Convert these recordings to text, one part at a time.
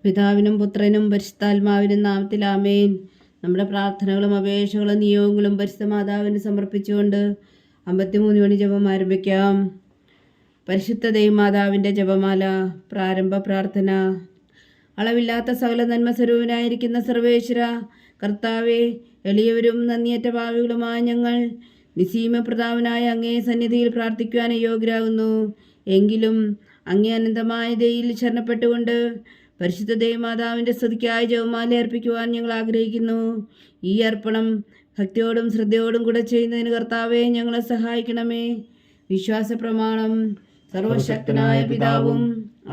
പിതാവിനും പുത്രനും പരിശുദ്ധാത്മാവിനും നാമത്തിൽ ആമേൻ. നമ്മുടെ പ്രാർത്ഥനകളും അപേക്ഷകളും നിയോഗങ്ങളും പരിശുദ്ധ മാതാവിന് സമർപ്പിച്ചുകൊണ്ട് 53 മണി ജപം ആരംഭിക്കാം. പരിശുദ്ധ ദൈവമാതാവിൻ്റെ ജപമാല. പ്രാരംഭ പ്രാർത്ഥന. അളവില്ലാത്ത സകല നന്മ സ്വരൂപനായിരിക്കുന്ന സർവേശ്വര കർത്താവെ, എളിയവരും നന്ദിയേറ്റ പാവികളുമായ ഞങ്ങൾ നിസീമ പ്രതാപനായ അങ്ങേ സന്നിധിയിൽ പ്രാർത്ഥിക്കുവാൻ യോഗ്യരാകുന്നു. എങ്കിലും അങ്ങേ അനന്തമായ ദയയിൽ ശരണപ്പെട്ടുകൊണ്ട് പരിശുദ്ധ ദൈവമാതാവിൻ്റെ സ്തുതിക്കായി ജപമാല അർപ്പിക്കുവാൻ ഞങ്ങൾ ആഗ്രഹിക്കുന്നു. ഈ അർപ്പണം ഭക്തിയോടും ശ്രദ്ധയോടും കൂടെ ചെയ്യുന്നതിന് കർത്താവെ ഞങ്ങളെ സഹായിക്കണമേ. വിശ്വാസ പ്രമാണം. സർവശക്തനായ പിതാവും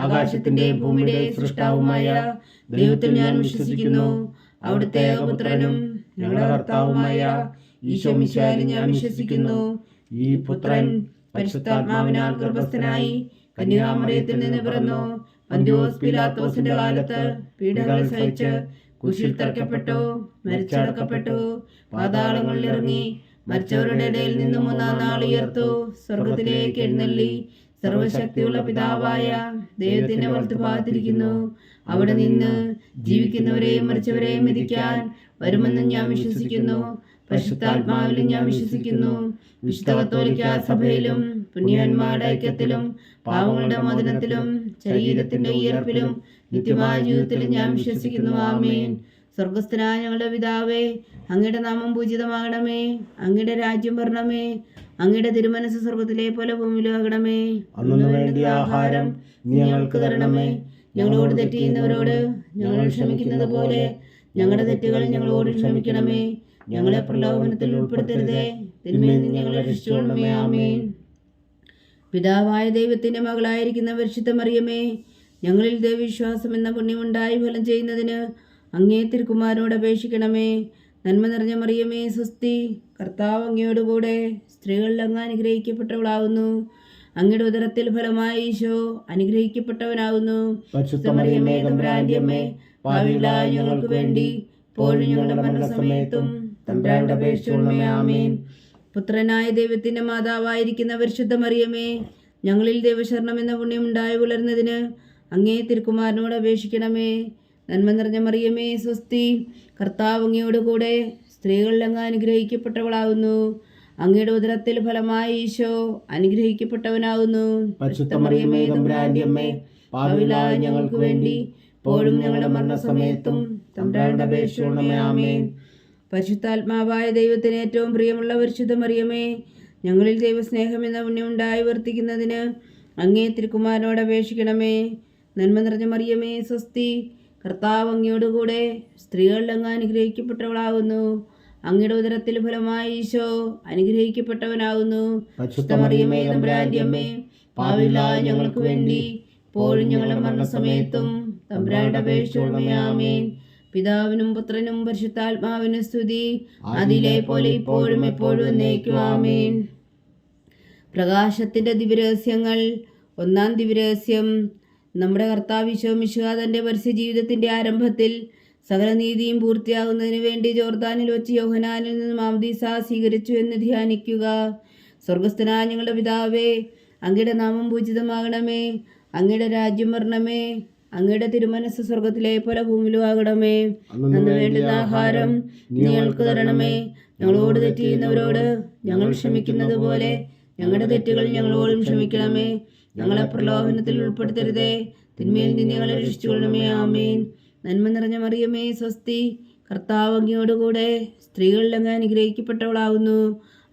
ആകാശത്തിൻ്റെയും ഭൂമിയുടെയും സൃഷ്ടാവുമായ ദൈവത്തിൽ ഞാൻ വിശ്വസിക്കുന്നു. അവിടുത്തെ ഏകപുത്രനും ഞങ്ങളുടെ കർത്താവുമായ ഈശോ മിശിഹായിൽ ഞാൻ വിശ്വസിക്കുന്നു. ഈ പുത്രൻ പരിശുദ്ധാത്മാവിനാൽ ഗർഭസ്ഥനായി കന്യകാമറിയത്തിൽ നിന്ന് പിറന്നു. പന്തിയോസ് പീലാത്തോസിന്റെ കാലത്ത് പീഡകൾ സഹിച്ച് കുരിശിൽ തറയ്ക്കപ്പെട്ടു, മരിച്ചടക്കപ്പെട്ടു, പാതാളങ്ങളിൽ ഇറങ്ങി, മരിച്ചവരുടെ ഇടയിൽ നിന്ന് 3-ാം നാൾ ഉയർത്തു, സ്വർഗത്തിലേക്ക് എഴുന്നള്ളി, സർവശക്തിയുള്ള പിതാവായ ദൈവത്തിന്റെ വലത്തുഭാഗത്തിരിക്കുന്നു. അവിടെ നിന്ന് ജീവിക്കുന്നവരെയും മരിച്ചവരെയും വിധിക്കാൻ വരുമെന്ന് ഞാൻ വിശ്വസിക്കുന്നു. പരിശുദ്ധാത്മാവിലും ഞാൻ വിശ്വസിക്കുന്നു. വിശുദ്ധ കത്തോലിക്ക സഭയിലും പുണ്യവാന്മാരുടെ ഐക്യത്തിലും പാവങ്ങളുടെ മോചനത്തിലും ശരീരത്തിന്റെ ഉയർപ്പിലും നിത്യമായ ജീവിതത്തിലും ഞാൻ വിശ്വസിക്കുന്നു. ആമേൻ. സ്വർഗസ്ഥനായ ഞങ്ങളുടെ പിതാവേ, അങ്ങയുടെ നാമം പൂജിതമാകണമേ. അങ്ങയുടെ രാജ്യം വരണമേ. അങ്ങയുടെ തിരുമനസ് സ്വർഗത്തിലെ പോലെ ഭൂമിയിലാകണമേ. അന്നു വേണ്ടിയ ആഹാരം ഞങ്ങൾക്ക് തരണമേ. ഞങ്ങളോട് തെറ്റ് ചെയ്യുന്നവരോട് ഞങ്ങൾ ക്ഷമിക്കുന്നത് പോലെ ഞങ്ങളുടെ തെറ്റുകൾ ഞങ്ങളോട് ക്ഷമിക്കണമേ. ഞങ്ങളെ പ്രലോഭനത്തിൽ ഉൾപ്പെടുത്തരുതേ, തിന്മയിൽ നിന്ന് ഞങ്ങളെ രക്ഷിച്ചുകൊള്ളണമേ. ആമേൻ. പിതാവായ ദൈവത്തിന്റെ മകളായിരിക്കുന്ന പരിശുദ്ധ മറിയമേ, ഞങ്ങളിൽ ദൈവവിശ്വാസം എന്ന പുണ്യമുണ്ടായി ഫലം ചെയ്യുന്നതിന് അങ്ങേ തിരുക്കുമാരനോട് അപേക്ഷിക്കണമേ. നന്മ നിറഞ്ഞ മറിയമേ, സ്വസ്തി. കർത്താവ് അങ്ങയോടുകൂടെ സ്ത്രീകളിൽ അങ്ങ് അനുഗ്രഹിക്കപ്പെട്ടവളാകുന്നു. അങ്ങയുടെ ഉദരത്തിൽ ഫലമായ ഈശോ അനുഗ്രഹിക്കപ്പെട്ടവനാകുന്നു. പരിശുദ്ധ മറിയമേ, തമ്പുരാന്റെ അമ്മേ, പാപികളായ ഞങ്ങൾക്ക് വേണ്ടി ഇപ്പോഴും ഞങ്ങളുടെ മരണസമയത്തും തമ്പുരാനോട് അപേക്ഷിച്ചുകൊള്ളണമേ. ആമേൻ. പുത്രനായ ദൈവത്തിന്റെ മാതാവായിരിക്കുന്ന പരിശുദ്ധ മറിയമേ, ഞങ്ങളിൽ ദൈവശരണം എന്ന പുണ്യമുണ്ടായി വളരുന്നതിന് അങ്ങേ തിരുക്കുമാരനോട് അപേക്ഷിക്കണമേ. നന്മ നിറഞ്ഞ മറിയമേ, സ്വസ്തി. കർത്താവ് അങ്ങയോടുകൂടെ സ്ത്രീകളിൽ അങ്ങ് അനുഗ്രഹിക്കപ്പെട്ടവളാകുന്നു. അങ്ങയുടെ ഉദരത്തിൽ ഫലമായ ഈശോ അനുഗ്രഹിക്കപ്പെട്ടവനാകുന്നു. പരിശുദ്ധ മറിയമേ, തമ്പുരാന്റെ അമ്മേ, പാപികളായ ഞങ്ങൾക്ക് വേണ്ടി ഇപ്പോഴും ഞങ്ങളുടെ മരണസമയത്തും തമ്പുരാനോട് അപേക്ഷിച്ചുകൊള്ളണമേ. ആമേൻ. പരിശുദ്ധാത്മാവായ ദൈവത്തിന് ഏറ്റവും പ്രിയമുള്ള പരിശുദ്ധ മറിയമേ, ഞങ്ങളിൽ ദൈവസ്നേഹം എന്ന പുണ്യമുണ്ടായി വർത്തിക്കുന്നതിന് അങ്ങേ തിരുക്കുമാരനോട് അപേക്ഷിക്കണമേ. നന്മ നിറഞ്ഞ മറിയമേ, സ്വസ്തി. കർത്താവ് അങ്ങയോടുകൂടെ സ്ത്രീകളിൽ അങ്ങ് അനുഗ്രഹിക്കപ്പെട്ടവളാകുന്നു. അങ്ങയുടെ ഉദരത്തിൽ ഫലമായ ഈശോ അനുഗ്രഹിക്കപ്പെട്ടവനാകുന്നു. പരിശുദ്ധ മറിയമേ, തമ്പുരാന്റെ അമ്മേ, പാപികളായ ഞങ്ങൾക്ക് വേണ്ടി ഇപ്പോഴും ഞങ്ങളുടെ മരണസമയത്തും തമ്പുരാനോട് അപേക്ഷിച്ചുകൊള്ളണമേ. ആമേൻ. പിതാവിനും പുത്രനും പരിശുദ്ധാത്മാവിനും സ്തുതി, അതിലെ പോലെ ഇപ്പോഴും എപ്പോഴും എന്നേക്കും. ആമേൻ. പ്രകാശത്തിന്റെ ദിവ്യരഹസ്യങ്ങൾ. 1-ാം ദിവ്യരഹസ്യം. നമ്മുടെ കർത്താവ് ഈശോ മിശിഹാ തന്റെ പരസ്യ ജീവിതത്തിന്റെ ആരംഭത്തിൽ സകല നീതിയും പൂർത്തിയാകുന്നതിന് വേണ്ടി ജോർദാനിൽ വെച്ച് യോഹന്നാനിൽ നിന്ന് മാമോദീസ സ്വീകരിച്ചു എന്ന് ധ്യാനിക്കുക. സ്വർഗസ്ഥനായ ഞങ്ങളുടെ പിതാവേ, അങ്ങയുടെ നാമം പൂജിതമാകണമേ. അങ്ങയുടെ രാജ്യം വരണമേ. അങ്ങയുടെ തിരുമനസ് സ്വർഗത്തിലെ പോലെ ഭൂമിയിലും ആകണമേ. അന്ന് വേണ്ടുന്ന ആഹാരം ഞങ്ങൾക്ക് തരണമേ. ഞങ്ങളോട് തെറ്റ് ചെയ്യുന്നവരോട് ഞങ്ങൾ ക്ഷമിക്കുന്നത് പോലെ ഞങ്ങളുടെ തെറ്റുകൾ ഞങ്ങളോടും ക്ഷമിക്കണമേ. ഞങ്ങളെ പ്രലോഭനത്തിൽ ഉൾപ്പെടുത്തരുതേ, തിന്മയിൽ നിന്ന് ഞങ്ങളെ രക്ഷിച്ചുകൊള്ളണമേ. ആമേൻ. നന്മ നിറഞ്ഞ മറിയമേ, സ്വസ്തി. കർത്താവ് അങ്ങയോടുകൂടെ സ്ത്രീകളിൽ അങ്ങ് അനുഗ്രഹിക്കപ്പെട്ടവളാകുന്നു.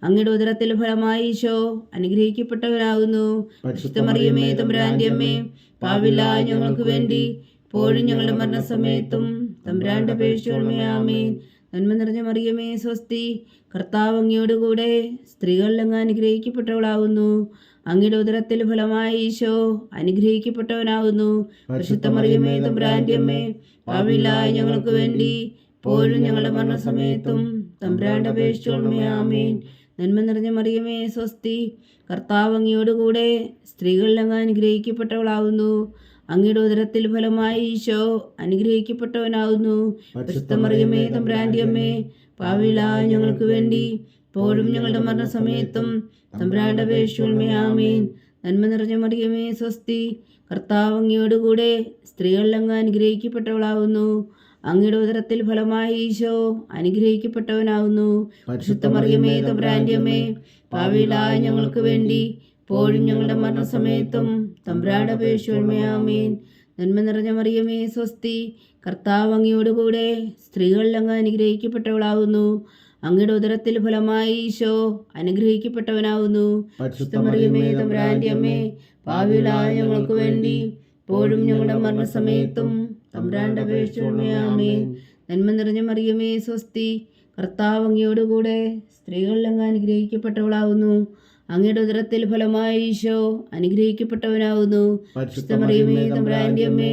അങ്ങയുടെ ഉദരത്തിൽ ഫലമായ ഈശോ അനുഗ്രഹിക്കപ്പെട്ടവനാകുന്നു. പരിശുദ്ധ മറിയമേ, തമ്പുരാന്റെ അമ്മേ, പാപികളായ ഞങ്ങൾക്ക് വേണ്ടി ഇപ്പോഴും ഞങ്ങളുടെ മരണസമയത്തും തമ്പുരാനോട് അപേക്ഷിച്ചുകൊള്ളണമേ. ആമേൻ. നന്മ നിറഞ്ഞ മറിയമേ, സ്വസ്തി. കർത്താവ് അങ്ങയോടുകൂടെ സ്ത്രീകളിൽ അങ്ങ് അനുഗ്രഹിക്കപ്പെട്ടവളാകുന്നു. അങ്ങയുടെ ഉദരത്തിൽ ഫലമായ ഈശോ അനുഗ്രഹിക്കപ്പെട്ടവനാകുന്നു. പരിശുദ്ധ മറിയമേ, തമ്പുരാന്റെ അമ്മേ, പാപികളായ ഞങ്ങൾക്ക് വേണ്ടി ഇപ്പോഴും ഞങ്ങളുടെ മരണസമയത്തും തമ്പുരാനോട് അപേക്ഷിച്ചുകൊള്ളണമേ. ആമേൻ. നന്മ നിറഞ്ഞ മറിയമേ, സ്വസ്തി. കർത്താവ് അങ്ങയോടുകൂടെ സ്ത്രീകളിൽ അങ്ങ് അനുഗ്രഹിക്കപ്പെട്ടവളാകുന്നു. അങ്ങയുടെ ഉദരത്തിൽ ഫലമായ ഈശോ അനുഗ്രഹിക്കപ്പെട്ടവനാകുന്നു. പരിശുദ്ധ മറിയമേ, തമ്പുരാന്റെ അമ്മേ, പാപികളായ ഞങ്ങൾക്ക് വേണ്ടി ഇപ്പോഴും ഞങ്ങളുടെ മരണസമയത്തും തമ്പുരാനോട് അപേക്ഷിച്ചുകൊള്ളണമേ. ആമേൻ. നന്മ നിറഞ്ഞ മറിയമേ സ്വസ്തി, കർത്താവ് അങ്ങയോടുകൂടെ സ്ത്രീകളിൽ അങ്ങ് അനുഗ്രഹിക്കപ്പെട്ടവളാവുന്നു. അങ്ങയുടെ ഉദരത്തിൽ ഫലമായി ഈശോ അനുഗ്രഹിക്കപ്പെട്ടവനാവുന്നു. പരിശുദ്ധ മറിയമേ തമ്പുരാന്റെ അമ്മേ, പാപികളായ ഞങ്ങൾക്ക് വേണ്ടി ഇപ്പോഴും ഞങ്ങളുടെ മരണസമയത്തും തമ്പുരാന്റെ അപേക്ഷിക്കണമേ. ആമേൻ. നന്മ നിറഞ്ഞ മറിയമേ സ്വസ്തി, കർത്താവ് അങ്ങയോടുകൂടെ സ്ത്രീകളിൽ അങ്ങ് അനുഗ്രഹിക്കപ്പെട്ടവളാവുന്നു. അങ്ങയുടെ ഉദരത്തിൽ ഫലമായി ഈശോ അനുഗ്രഹിക്കപ്പെട്ടവനാവുന്നു. പരിശുദ്ധ മറിയമേ തമ്പുരാന്റെ അമ്മേ, പാപികളായ ഞങ്ങൾക്ക് വേണ്ടി ഇപ്പോഴും ഞങ്ങളുടെ മരണസമയത്തും തമ്പുരാന്റെ അപേക്ഷിക്കണമേ. ആമേൻ. നന്മ നിറഞ്ഞ മറിയമേ സ്വസ്തി, കർത്താവ് അങ്ങയോടുകൂടെ സ്ത്രീകളിൽ അങ്ങ് അനുഗ്രഹിക്കപ്പെട്ടവളാവുന്നു. അങ്ങയുടെ ഉദരത്തിൽ ഫലമായി ഈശോ അനുഗ്രഹിക്കപ്പെട്ടവനാവുന്നു. പരിശുദ്ധ മറിയമേ തമ്പുരാന്റെ അമ്മേ,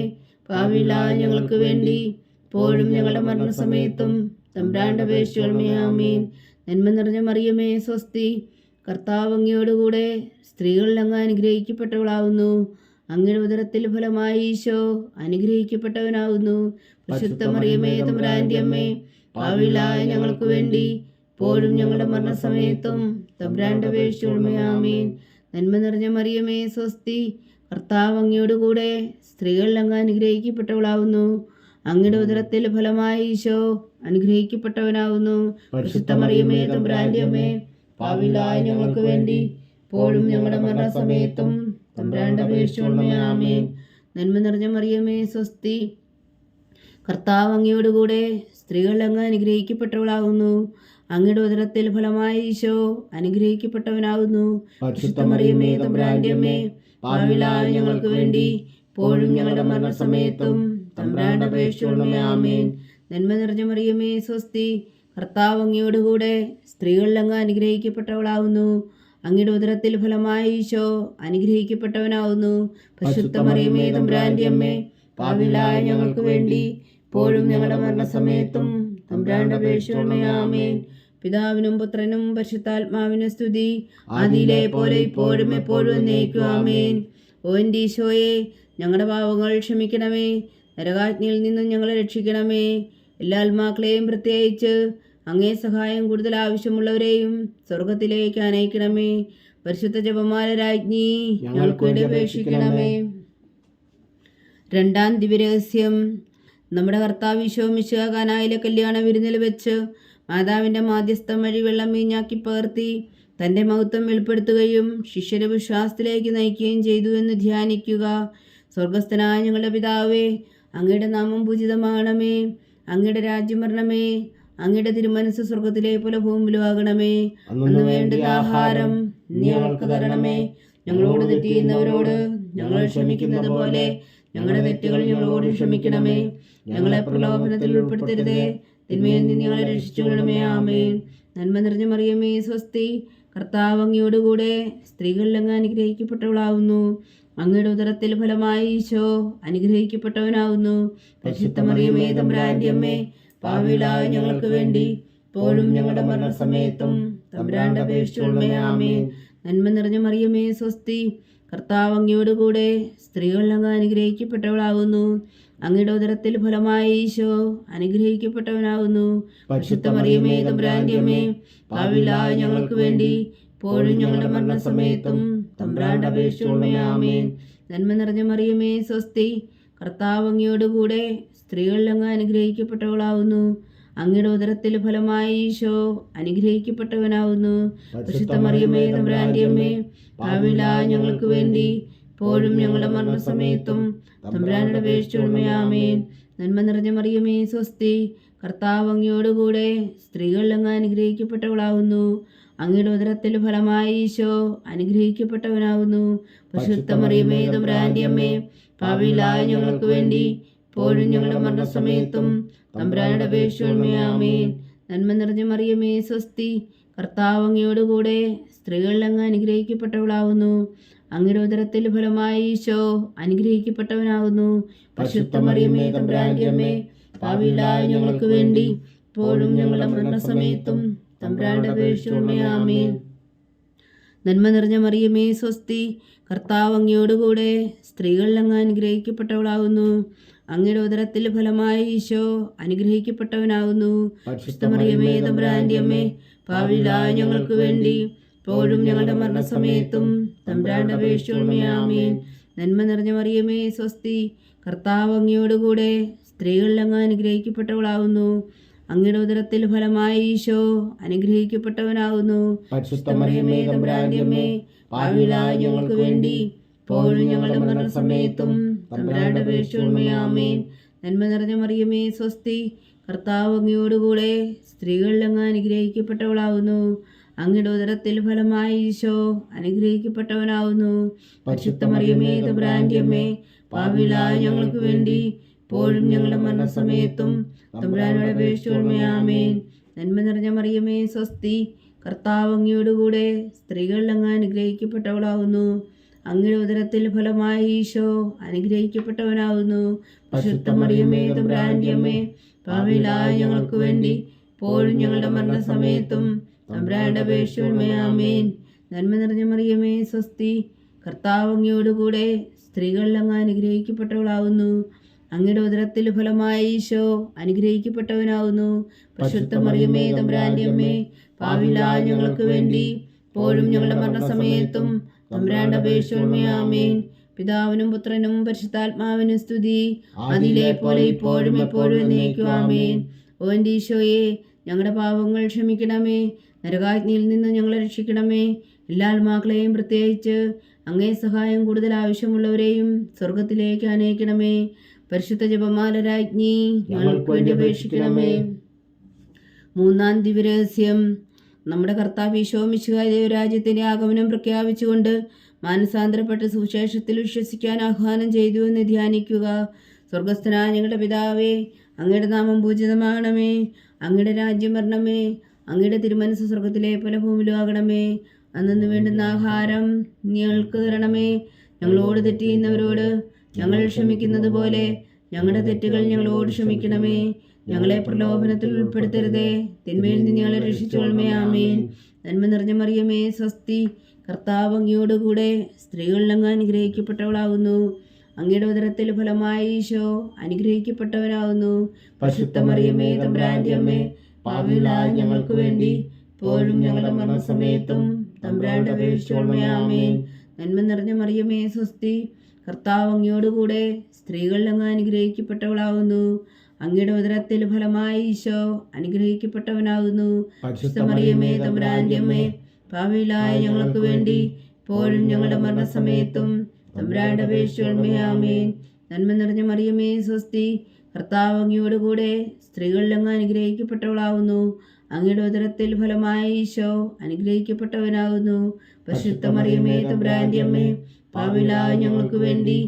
പാപികളായ ഞങ്ങൾക്ക് വേണ്ടി ഇപ്പോഴും ഞങ്ങളുടെ മരണസമയത്തും തമ്പുരാന്റെ അപേക്ഷിക്കണമേ. ആമേൻ. നന്മ നിറഞ്ഞ മറിയമേ സ്വസ്തി, കർത്താവ് അങ്ങയോടുകൂടെ സ്ത്രീകളിൽ അങ്ങ് അനുഗ്രഹിക്കപ്പെട്ടവളാവുന്നു. അങ്ങയുടെ ഉദരത്തിൽ ഫലമായി ഈശോ അനുഗ്രഹിക്കപ്പെട്ടവനാവുന്നു. പരിശുദ്ധ മറിയമേ തമ്പുരാന്റെ അമ്മേ, പാപികളായ ഞങ്ങൾക്ക് വേണ്ടി ഇപ്പോഴും ഞങ്ങളുടെ മരണസമയത്തും തമ്പുരാന്റെ അപേക്ഷിക്കണമേ. ആമേൻ. നന്മ നിറഞ്ഞ മറിയമേ സ്വസ്തി, കർത്താവ് അങ്ങയോടുകൂടെ സ്ത്രീകളിൽ അങ്ങ് അനുഗ്രഹിക്കപ്പെട്ടവളാവുന്നു. അങ്ങയുടെ ഉദരത്തിൽ ഫലമായി ഈശോ അനുഗ്രഹിക്കപ്പെട്ടവനാവുന്നു. പരിശുദ്ധ മറിയമേ തമ്പുരാന്റെ അമ്മേ, പാപികളായ ഞങ്ങൾക്ക് വേണ്ടി ഇപ്പോഴും ഞങ്ങളുടെ മരണസമയത്തും തമ്പുരാന്റെ അപേക്ഷിക്കണമേ. ആമേൻ. നന്മ നിറഞ്ഞ മറിയമേ സ്വസ്തി, കർത്താവ് അങ്ങയോടുകൂടെ സ്ത്രീകളിൽ അങ്ങ് അനുഗ്രഹിക്കപ്പെട്ടവളാവുന്നു. അങ്ങയുടെ ഉദരത്തിൽ ഫലമായി ഈശോ അനുഗ്രഹിക്കപ്പെട്ടവനാവുന്നു. പരിശുദ്ധ മറിയമേ തമ്പുരാന്റെ അമ്മേ, പാപികളായ ഞങ്ങൾക്ക് വേണ്ടി ഇപ്പോഴും ഞങ്ങളുടെ മരണസമയത്തും തമ്പുരാന്റെ അപേക്ഷിക്കണമേ. ആമേൻ. നന്മ നിറഞ്ഞ മറിയമേ സ്വസ്തി, കർത്താവ് അങ്ങയോടുകൂടെ സ്ത്രീകളിൽ അങ്ങ് അനുഗ്രഹിക്കപ്പെട്ടവളാവുന്നു. അങ്ങയുടെ ഉദരത്തിൽ ഫലമായി ഈശോ അനുഗ്രഹിക്കപ്പെട്ടവനാവുന്നു. പരിശുദ്ധ മറിയമേ തമ്പുരാന്റെ അമ്മേ, പാപികളായ ഞങ്ങൾക്ക് വേണ്ടി ഇപ്പോഴും ഞങ്ങളുടെ മരണസമയത്തും തമ്പുരാന്റെ അപേക്ഷിക്കണമേ. ആമേൻ. പിതാവിനും പുത്രനും പരിശുദ്ധാത്മാവിനും സ്തുതി, ആദിയിലെ പോലെ ഇപ്പോഴും എപ്പോഴും എന്നേക്കും. ആമേൻ. ഓ എൻ്റെ ഈശോയെ, ഞങ്ങളുടെ പാപങ്ങൾ ക്ഷമിക്കണമേ, നരകാജ്ഞയിൽ നിന്നും ഞങ്ങളെ രക്ഷിക്കണമേ. എല്ലാ ആത്മാക്കളെയും പ്രത്യേകിച്ച് അങ്ങേ സഹായം കൂടുതൽ ആവശ്യമുള്ളവരെയും സ്വർഗത്തിലേക്ക് അനയിക്കണമേ. പരിശുദ്ധ ജപമാല രാജ്ഞി, ഞങ്ങൾക്ക് വേണ്ടി അപേക്ഷിക്കണമേ. രണ്ടാം ദിവ്യരഹസ്യം. നമ്മുടെ കർത്താവ് ഈശോ മിശിഹാ കാനായിലെ കല്യാണ വിരുന്നിൽ വെച്ച് മാതാവിൻ്റെ മാധ്യസ്ഥം വഴി വെള്ളം വീഞ്ഞാക്കി പകർത്തി തൻ്റെ മഹത്വം വെളിപ്പെടുത്തുകയും ശിഷ്യരെ വിശ്വാസത്തിലേക്ക് നയിക്കുകയും ചെയ്തു എന്ന് ധ്യാനിക്കുക. സ്വർഗസ്ഥനായ ഞങ്ങളുടെ പിതാവേ, അങ്ങയുടെ നാമം പൂജിതമാകണമേ. അങ്ങയുടെ രാജ്യം വരണമേ. അങ്ങയുടെ തിരുമനസ് സ്വർഗത്തിലെ പോലെ ഭൂമിയിലും ആകണമേ. അന്ന് വേണ്ടുന്ന ആഹാരം നീ ഞങ്ങൾക്ക് തരണമേ. ഞങ്ങളോട് തെറ്റ് ചെയ്യുന്നവരോട് ഞങ്ങൾ ക്ഷമിക്കുന്നത് പോലെ ഞങ്ങളുടെ തെറ്റുകൾ ഞങ്ങളോട് ക്ഷമിക്കണമേ. ഞങ്ങളെ പ്രലോഭനത്തിൽ ഉൾപ്പെടുത്തരുതേ, തിന്മയിൽ നിന്ന് ഞങ്ങളെ രക്ഷിച്ചുകൊള്ളണമേ. ആമേൻ. നന്മ നിറഞ്ഞ മറിയമേ സ്വസ്തി, കർത്താവ് അങ്ങയോടുകൂടെ സ്ത്രീകളിൽ അങ്ങ് അനുഗ്രഹിക്കപ്പെട്ടവളാവുന്നു. അങ്ങയുടെ ഉദരത്തിൽ ഫലമായി ഈശോ അനുഗ്രഹിക്കപ്പെട്ടവനാവുന്നു. പരിശുദ്ധ മറിയമേ തമ്പുരാന്റെ അമ്മേ, പാപികളായ ഞങ്ങൾക്ക് വേണ്ടി ഇപ്പോഴും ഞങ്ങളുടെ മരണസമയത്തും തമ്പുരാന്റെ അപേക്ഷിക്കണമേ. ആമേൻ. നന്മ നിറഞ്ഞ മറിയമേ സ്വസ്തി, കർത്താവ് അങ്ങയോടുകൂടെ സ്ത്രീകളിൽ അങ്ങ് അനുഗ്രഹിക്കപ്പെട്ടവളാവുന്നു. അങ്ങയുടെ ഉദരത്തിൽ ഫലമായി ഈശോ അനുഗ്രഹിക്കപ്പെട്ടവനാവുന്നു. പരിശുദ്ധ മറിയമേ തമ്പുരാന്റെ അമ്മേ, പാപികളായ ഞങ്ങൾക്ക് വേണ്ടി ഇപ്പോഴും ഞങ്ങളുടെ മരണസമയത്തും തമ്പുരാന്റെ അപേക്ഷിക്കണമേ. ആമേൻ. നന്മ നിറഞ്ഞ മറിയമേ സ്വസ്തി, കർത്താവ് അങ്ങയോടുകൂടെ സ്ത്രീകളിൽ അങ്ങ് അനുഗ്രഹിക്കപ്പെട്ടവളാവുന്നു. അങ്ങയുടെ ഉദരത്തിൽ ഫലമായി ഈശോ അനുഗ്രഹിക്കപ്പെട്ടവനാവുന്നു. പരിശുദ്ധ മറിയമേ തമ്പുരാന്റെ അമ്മേ, പാപികളായ ഞങ്ങൾക്ക് വേണ്ടി ഇപ്പോഴും ഞങ്ങളുടെ മരണസമയത്തും തമ്പുരാന്റെ അപേക്ഷിക്കണമേ. ആമേൻ. നന്മ നിറഞ്ഞ മറിയമേ സ്വസ്തി, കർത്താവ് അങ്ങയോടുകൂടെ സ്ത്രീകളിൽ അങ്ങ് അനുഗ്രഹിക്കപ്പെട്ടവളാവുന്നു. അങ്ങയുടെ ഉദരത്തിൽ ഫലമായി ഈശോ അനുഗ്രഹിക്കപ്പെട്ടവനാവുന്നു. പരിശുദ്ധ മറിയമേ തമ്പുരാന്റെ അമ്മേ, പാപികളായ ഞങ്ങൾക്ക് വേണ്ടി ഇപ്പോഴും ഞങ്ങളുടെ മരണസമയത്തും തമ്പുരാന്റെ അപേക്ഷിക്കണമേ. ആമേൻ. നന്മ നിറഞ്ഞ മറിയമേ സ്വസ്തി, കർത്താവ് അങ്ങയോടുകൂടെ സ്ത്രീകളിൽ അങ്ങ് അനുഗ്രഹിക്കപ്പെട്ടവളാവുന്നു. അങ്ങയുടെ ഉദരത്തിൽ ഫലമായി ഈശോ അനുഗ്രഹിക്കപ്പെട്ടവനാകുന്നു. പരിശുദ്ധ മറിയമേ തമ്പുരാന്റെ അമ്മേ, പാപികളായ ഞങ്ങൾക്ക് വേണ്ടി ഇപ്പോഴും ഞങ്ങളുടെ മരണസമയത്തും തമ്പുരാന്റെ അപേക്ഷിക്കണമേ. ആമേൻ. നന്മ നിറഞ്ഞ മറിയമേ സ്വസ്തി, കർത്താവ് അങ്ങയോടുകൂടെ സ്ത്രീകളിൽ അങ്ങ് അനുഗ്രഹിക്കപ്പെട്ടവളാകുന്നു. അങ്ങയുടെ ഉദരത്തിൽ ഫലമായി ഈശോ അനുഗ്രഹിക്കപ്പെട്ടവനാകുന്നു. പരിശുദ്ധ മറിയമേ തമ്പുരാന്റെ അമ്മേ, പാപികളായ ഞങ്ങൾക്ക് വേണ്ടി ഇപ്പോഴും ഞങ്ങളുടെ മരണസമയത്തും തമ്പുരാന്റെ അപേക്ഷിച്ചുകൊള്ളണമേ. ആമേൻ. നന്മ നിറഞ്ഞ മറിയമേ സ്വസ്തി, കർത്താവ് അങ്ങയോടുകൂടെ സ്ത്രീകളിൽ അങ്ങ് അനുഗ്രഹിക്കപ്പെട്ടവളാവുന്നു. അങ്ങയുടെ ഉദരത്തിൽ ഫലമായി ഈശോ അനുഗ്രഹിക്കപ്പെട്ടവനാകുന്നു. പരിശുദ്ധ മറിയമേ തമ്പുരാന്റെ അമ്മേ, പാപികളായ ഞങ്ങൾക്ക് വേണ്ടി ഇപ്പോഴും ഞങ്ങളുടെ മരണസമയത്തും തമ്പുരാന്റെ അപേക്ഷിച്ചുകൊള്ളണമേ. ആമേൻ. നന്മ നിറഞ്ഞ മറിയമേ സ്വസ്തി, കർത്താവ് അങ്ങയോടുകൂടെ സ്ത്രീകളിൽ അങ്ങ് അനുഗ്രഹിക്കപ്പെട്ടവളാവുന്നു. അങ്ങയുടെ ഉദരത്തിൽ ഫലമായി ഈശോ അനുഗ്രഹിക്കപ്പെട്ടവനാവുന്നു. പരിശുദ്ധ മറിയമേ തമ്പുരാന്റെ അമ്മേ, പാപികളായ ഞങ്ങൾക്ക് വേണ്ടി ഇപ്പോഴും ഞങ്ങളുടെ മരണസമയത്തും തമ്പുരാനോട് അപേക്ഷിച്ചുകൊള്ളണമേ. ആമേൻ. നന്മ നിറഞ്ഞ മറിയമേ സ്വസ്തി, കർത്താവ് അങ്ങയോടുകൂടെ സ്ത്രീകളിൽ അങ്ങ് അനുഗ്രഹിക്കപ്പെട്ടവളാവുന്നു. അങ്ങയുടെ ഉദരത്തിൽ ഫലമായി ഈശോ അനുഗ്രഹിക്കപ്പെട്ടവനാവുന്നു. പരിശുദ്ധ മറിയമേ തമ്പുരാന്റെ അമ്മേ, പാപികളായ ഞങ്ങൾക്ക് വേണ്ടി ഇപ്പോഴും ഞങ്ങളുടെ മരണസമയത്തും തമ്പുരാനോട് അപേക്ഷിച്ചുകൊള്ളണമേ. ആമേൻ. നന്മ നിറഞ്ഞ മറിയമേ സ്വസ്തി, കർത്താവ് അങ്ങയോടുകൂടെ സ്ത്രീകളിൽ അങ്ങ് അനുഗ്രഹിക്കപ്പെട്ടവളാവുന്നു. അങ്ങയുടെ ഉദരത്തിൽ ഫലമായി ഈശോ അനുഗ്രഹിക്കപ്പെട്ടവനാവുന്നു. പരിശുദ്ധ മറിയമേ തമ്പുരാന്റെ അമ്മേ, പാപികളായ ഞങ്ങൾക്ക് വേണ്ടി ഇപ്പോഴും ഞങ്ങളുടെ മരണസമയത്തും തമ്പുരാന്റെ അപേക്ഷിച്ചുകൊള്ളണമേ. ആമേൻ. പിതാവിനും പുത്രനും പരിശുദ്ധാത്മാവിനും സ്തുതി, അതിലെ പോലെ ഇപ്പോഴും എപ്പോഴും എന്നേക്കും. ആമേൻ. ഓ എൻ്റെ ഈശോയെ, ഞങ്ങളുടെ പാപങ്ങൾ ക്ഷമിക്കണമേ, നരകാഗ്നിയിൽ നിന്ന് ഞങ്ങളെ രക്ഷിക്കണമേ. എല്ലാ ആത്മാക്കളെയും പ്രത്യേകിച്ച് അങ്ങേ സഹായം കൂടുതൽ ആവശ്യമുള്ളവരെയും സ്വർഗത്തിലേക്ക് അനയിക്കണമേ. പരിശുദ്ധ ജപമാല രാജ്ഞി ഞങ്ങൾക്ക് വേണ്ടി അപേക്ഷിക്കണമേ. മൂന്നാം ദിവ്യരഹസ്യം. നമ്മുടെ കർത്താവ് ഈശോ മിശിഹായ ദൈവരാജ്യത്തിൻ്റെ ആഗമനം പ്രഖ്യാപിച്ചുകൊണ്ട് മാനസാന്തരപ്പെട്ട് സുവിശേഷത്തിൽ വിശ്വസിക്കാൻ ആഹ്വാനം ചെയ്തു എന്ന് ധ്യാനിക്കുക. സ്വർഗസ്ഥനായ ഞങ്ങളുടെ പിതാവേ, അങ്ങയുടെ നാമം പൂജിതമാകണമേ. അങ്ങയുടെ രാജ്യം വരണമേ. അങ്ങയുടെ തിരുമനസ് സ്വർഗത്തിലെ പോലെ ഭൂമിയിലും ആകണമേ. അന്നു വേണ്ടുന്ന ആഹാരം ഞങ്ങൾക്ക് തരണമേ. ഞങ്ങളോട് തെറ്റ് ചെയ്യുന്നവരോട് ഞങ്ങൾ ക്ഷമിക്കുന്നത് പോലെ ഞങ്ങളുടെ തെറ്റുകൾ ഞങ്ങളോട് ക്ഷമിക്കണമേ. ഞങ്ങളെ പ്രലോഭനത്തിൽ ഉൾപ്പെടുത്തരുതേ, തിന്മയിൽ നിന്ന് ഞങ്ങളെ രക്ഷിച്ചുകൊള്ളണമേ. ആമേൻ. നന്മ നിറഞ്ഞ മറിയമേ സ്വസ്തി, കർത്താവ് അങ്ങയോടുകൂടെ സ്ത്രീകളിൽ അങ്ങ് അനുഗ്രഹിക്കപ്പെട്ടവളാവുന്നു. അങ്ങയുടെ ഉദരത്തിൽ ഫലമായി ഈശോ അനുഗ്രഹിക്കപ്പെട്ടവനാവുന്നു. പരിശുദ്ധ മറിയമേ തമ്പുരാന്റെ അമ്മേ, പാപികളായ ഞങ്ങൾക്ക് വേണ്ടി ഇപ്പോഴും ഞങ്ങളുടെ മരണസമയത്തും തമ്പുരാന്റെ അപേക്ഷിച്ചുകൊള്ളണമേ. ആമേൻ. നന്മ നിറഞ്ഞ മറിയമേ സ്വസ്തി, കർത്താവ് അങ്ങയോടുകൂടെ സ്ത്രീകളിൽ അങ്ങ് അനുഗ്രഹിക്കപ്പെട്ടവളാവുന്നു. അങ്ങയുടെ ഉദരത്തിൽ ഫലമായി ഈശോ അനുഗ്രഹിക്കപ്പെട്ടവനാകുന്നു. പരിശുദ്ധ മറിയമേ തമ്പുരാന്റെ അമ്മേ, പാപികളായ ഞങ്ങൾക്ക് വേണ്ടി ഇപ്പോഴും ഞങ്ങളുടെ മരണസമയത്തും തമ്പുരാന്റെ അപേക്ഷിച്ചുകൊള്ളണമേ. ആമേൻ. നന്മ നിറഞ്ഞ മറിയമേ സ്വസ്തി, കർത്താവ് അങ്ങയോടുകൂടെ സ്ത്രീകളിൽ അങ്ങ് അനുഗ്രഹിക്കപ്പെട്ടവളാവുന്നു. അങ്ങയുടെ ഉദരത്തിൽ ഫലമായി ഈശോ അനുഗ്രഹിക്കപ്പെട്ടവനാകുന്നു. പരിശുദ്ധ മറിയമേ തമ്പുരാന്റെ അമ്മേ, പാപികളായ ഞങ്ങൾക്ക് വേണ്ടി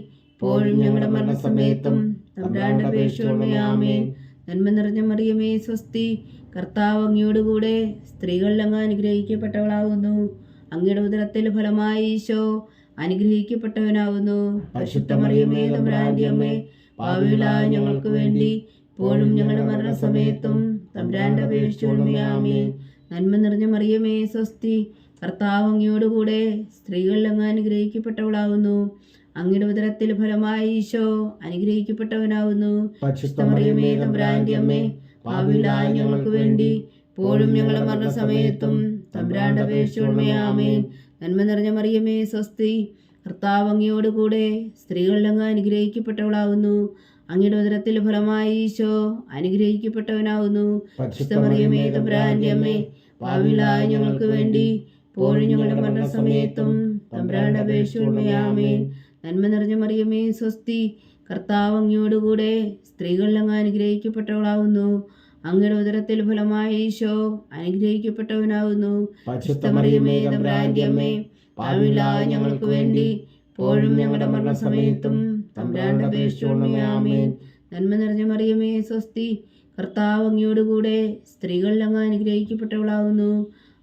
ഇപ്പോഴും ഞങ്ങളുടെ മരണസമയത്തും തമ്പുരാന്റെ അപേക്ഷിച്ചുകൊള്ളണമേ. ആമേൻ. നന്മ നിറഞ്ഞ മറിയമേ സ്വസ്തി, കർത്താവ് അങ്ങയോടുകൂടെ സ്ത്രീകളിൽ അങ്ങ് അനുഗ്രഹിക്കപ്പെട്ടവളാകുന്നു. അങ്ങയുടെ ഉദരത്തിൽ ഫലമായി ഈശോ അനുഗ്രഹിക്കപ്പെട്ടവനാകുന്നു. പരിശുദ്ധ മറിയമേ തമ്പുരാന്റെ അമ്മേ, പാപികളായ ഞങ്ങൾക്ക് വേണ്ടി ഇപ്പോഴും ഞങ്ങളുടെ മരണസമയത്തും തമ്പുരാന്റെ അപേക്ഷിച്ചുകൊള്ളണമേ. ആമേൻ. നന്മ നിറഞ്ഞ മറിയമേ സ്വസ്തി, കർത്താവ് അങ്ങയോടുകൂടെ സ്ത്രീകളിൽ അങ്ങ് അനുഗ്രഹിക്കപ്പെട്ടവളാകുന്നു. അങ്ങയുടെ ഉദരത്തിൽ ഫലമായി ഈശോ അനുഗ്രഹിക്കപ്പെട്ടവനാകുന്നു. പരിശുദ്ധ മറിയമേ തമ്പുരാന്റെ അമ്മേ, പാപികളായ ഞങ്ങൾക്ക് വേണ്ടി ഇപ്പോഴും ഞങ്ങളുടെ മരണസമയത്തും തമ്പുരാന്റെ അപേക്ഷിച്ചുകൊള്ളണമേ. ആമേൻ. നന്മ നിറഞ്ഞ മറിയമേ സ്വസ്തി, കർത്താവ് അങ്ങയോടുകൂടെ സ്ത്രീകളിൽ അങ്ങ് അനുഗ്രഹിക്കപ്പെട്ടവളാകുന്നു. അങ്ങയുടെ ഉദരത്തിൽ ഫലമായി ഈശോ അനുഗ്രഹിക്കപ്പെട്ടവനാകുന്നു. പരിശുദ്ധ മറിയമേ തമ്പുരാന്റെ അമ്മേ, പാപികളായ ഞങ്ങൾക്ക് വേണ്ടി ഇപ്പോഴും ഞങ്ങളുടെ മരണസമയത്തും തമ്പുരാന്റെ അപേക്ഷിച്ചുകൊള്ളണമേ. ആമേൻ. നന്മ നിറഞ്ഞ മറിയമേ സ്വസ്തി, കർത്താവ് അങ്ങയോടുകൂടെ സ്ത്രീകളിൽ അങ്ങ് അനുഗ്രഹിക്കപ്പെട്ടവളാകുന്നു. അങ്ങയുടെ ഉദരത്തിൽ ഫലമായി ഈശോ അനുഗ്രഹിക്കപ്പെട്ടവനാകുന്നു. പരിശുദ്ധ മറിയമേ തമ്പുരാന്റെ അമ്മേ, പാപികളായ ഞങ്ങൾക്ക് വേണ്ടി ഇപ്പോഴും ഞങ്ങളുടെ മരണസമയത്തും തമ്പുരാന്റെ അപേക്ഷിച്ചുകൊള്ളണമേ. ആമേൻ. നന്മ നിറഞ്ഞ മറിയമേ സ്വസ്തി, കർത്താവ് അങ്ങയോടുകൂടെ സ്ത്രീകളിൽ അങ്ങ് അനുഗ്രഹിക്കപ്പെട്ടവളാകുന്നു.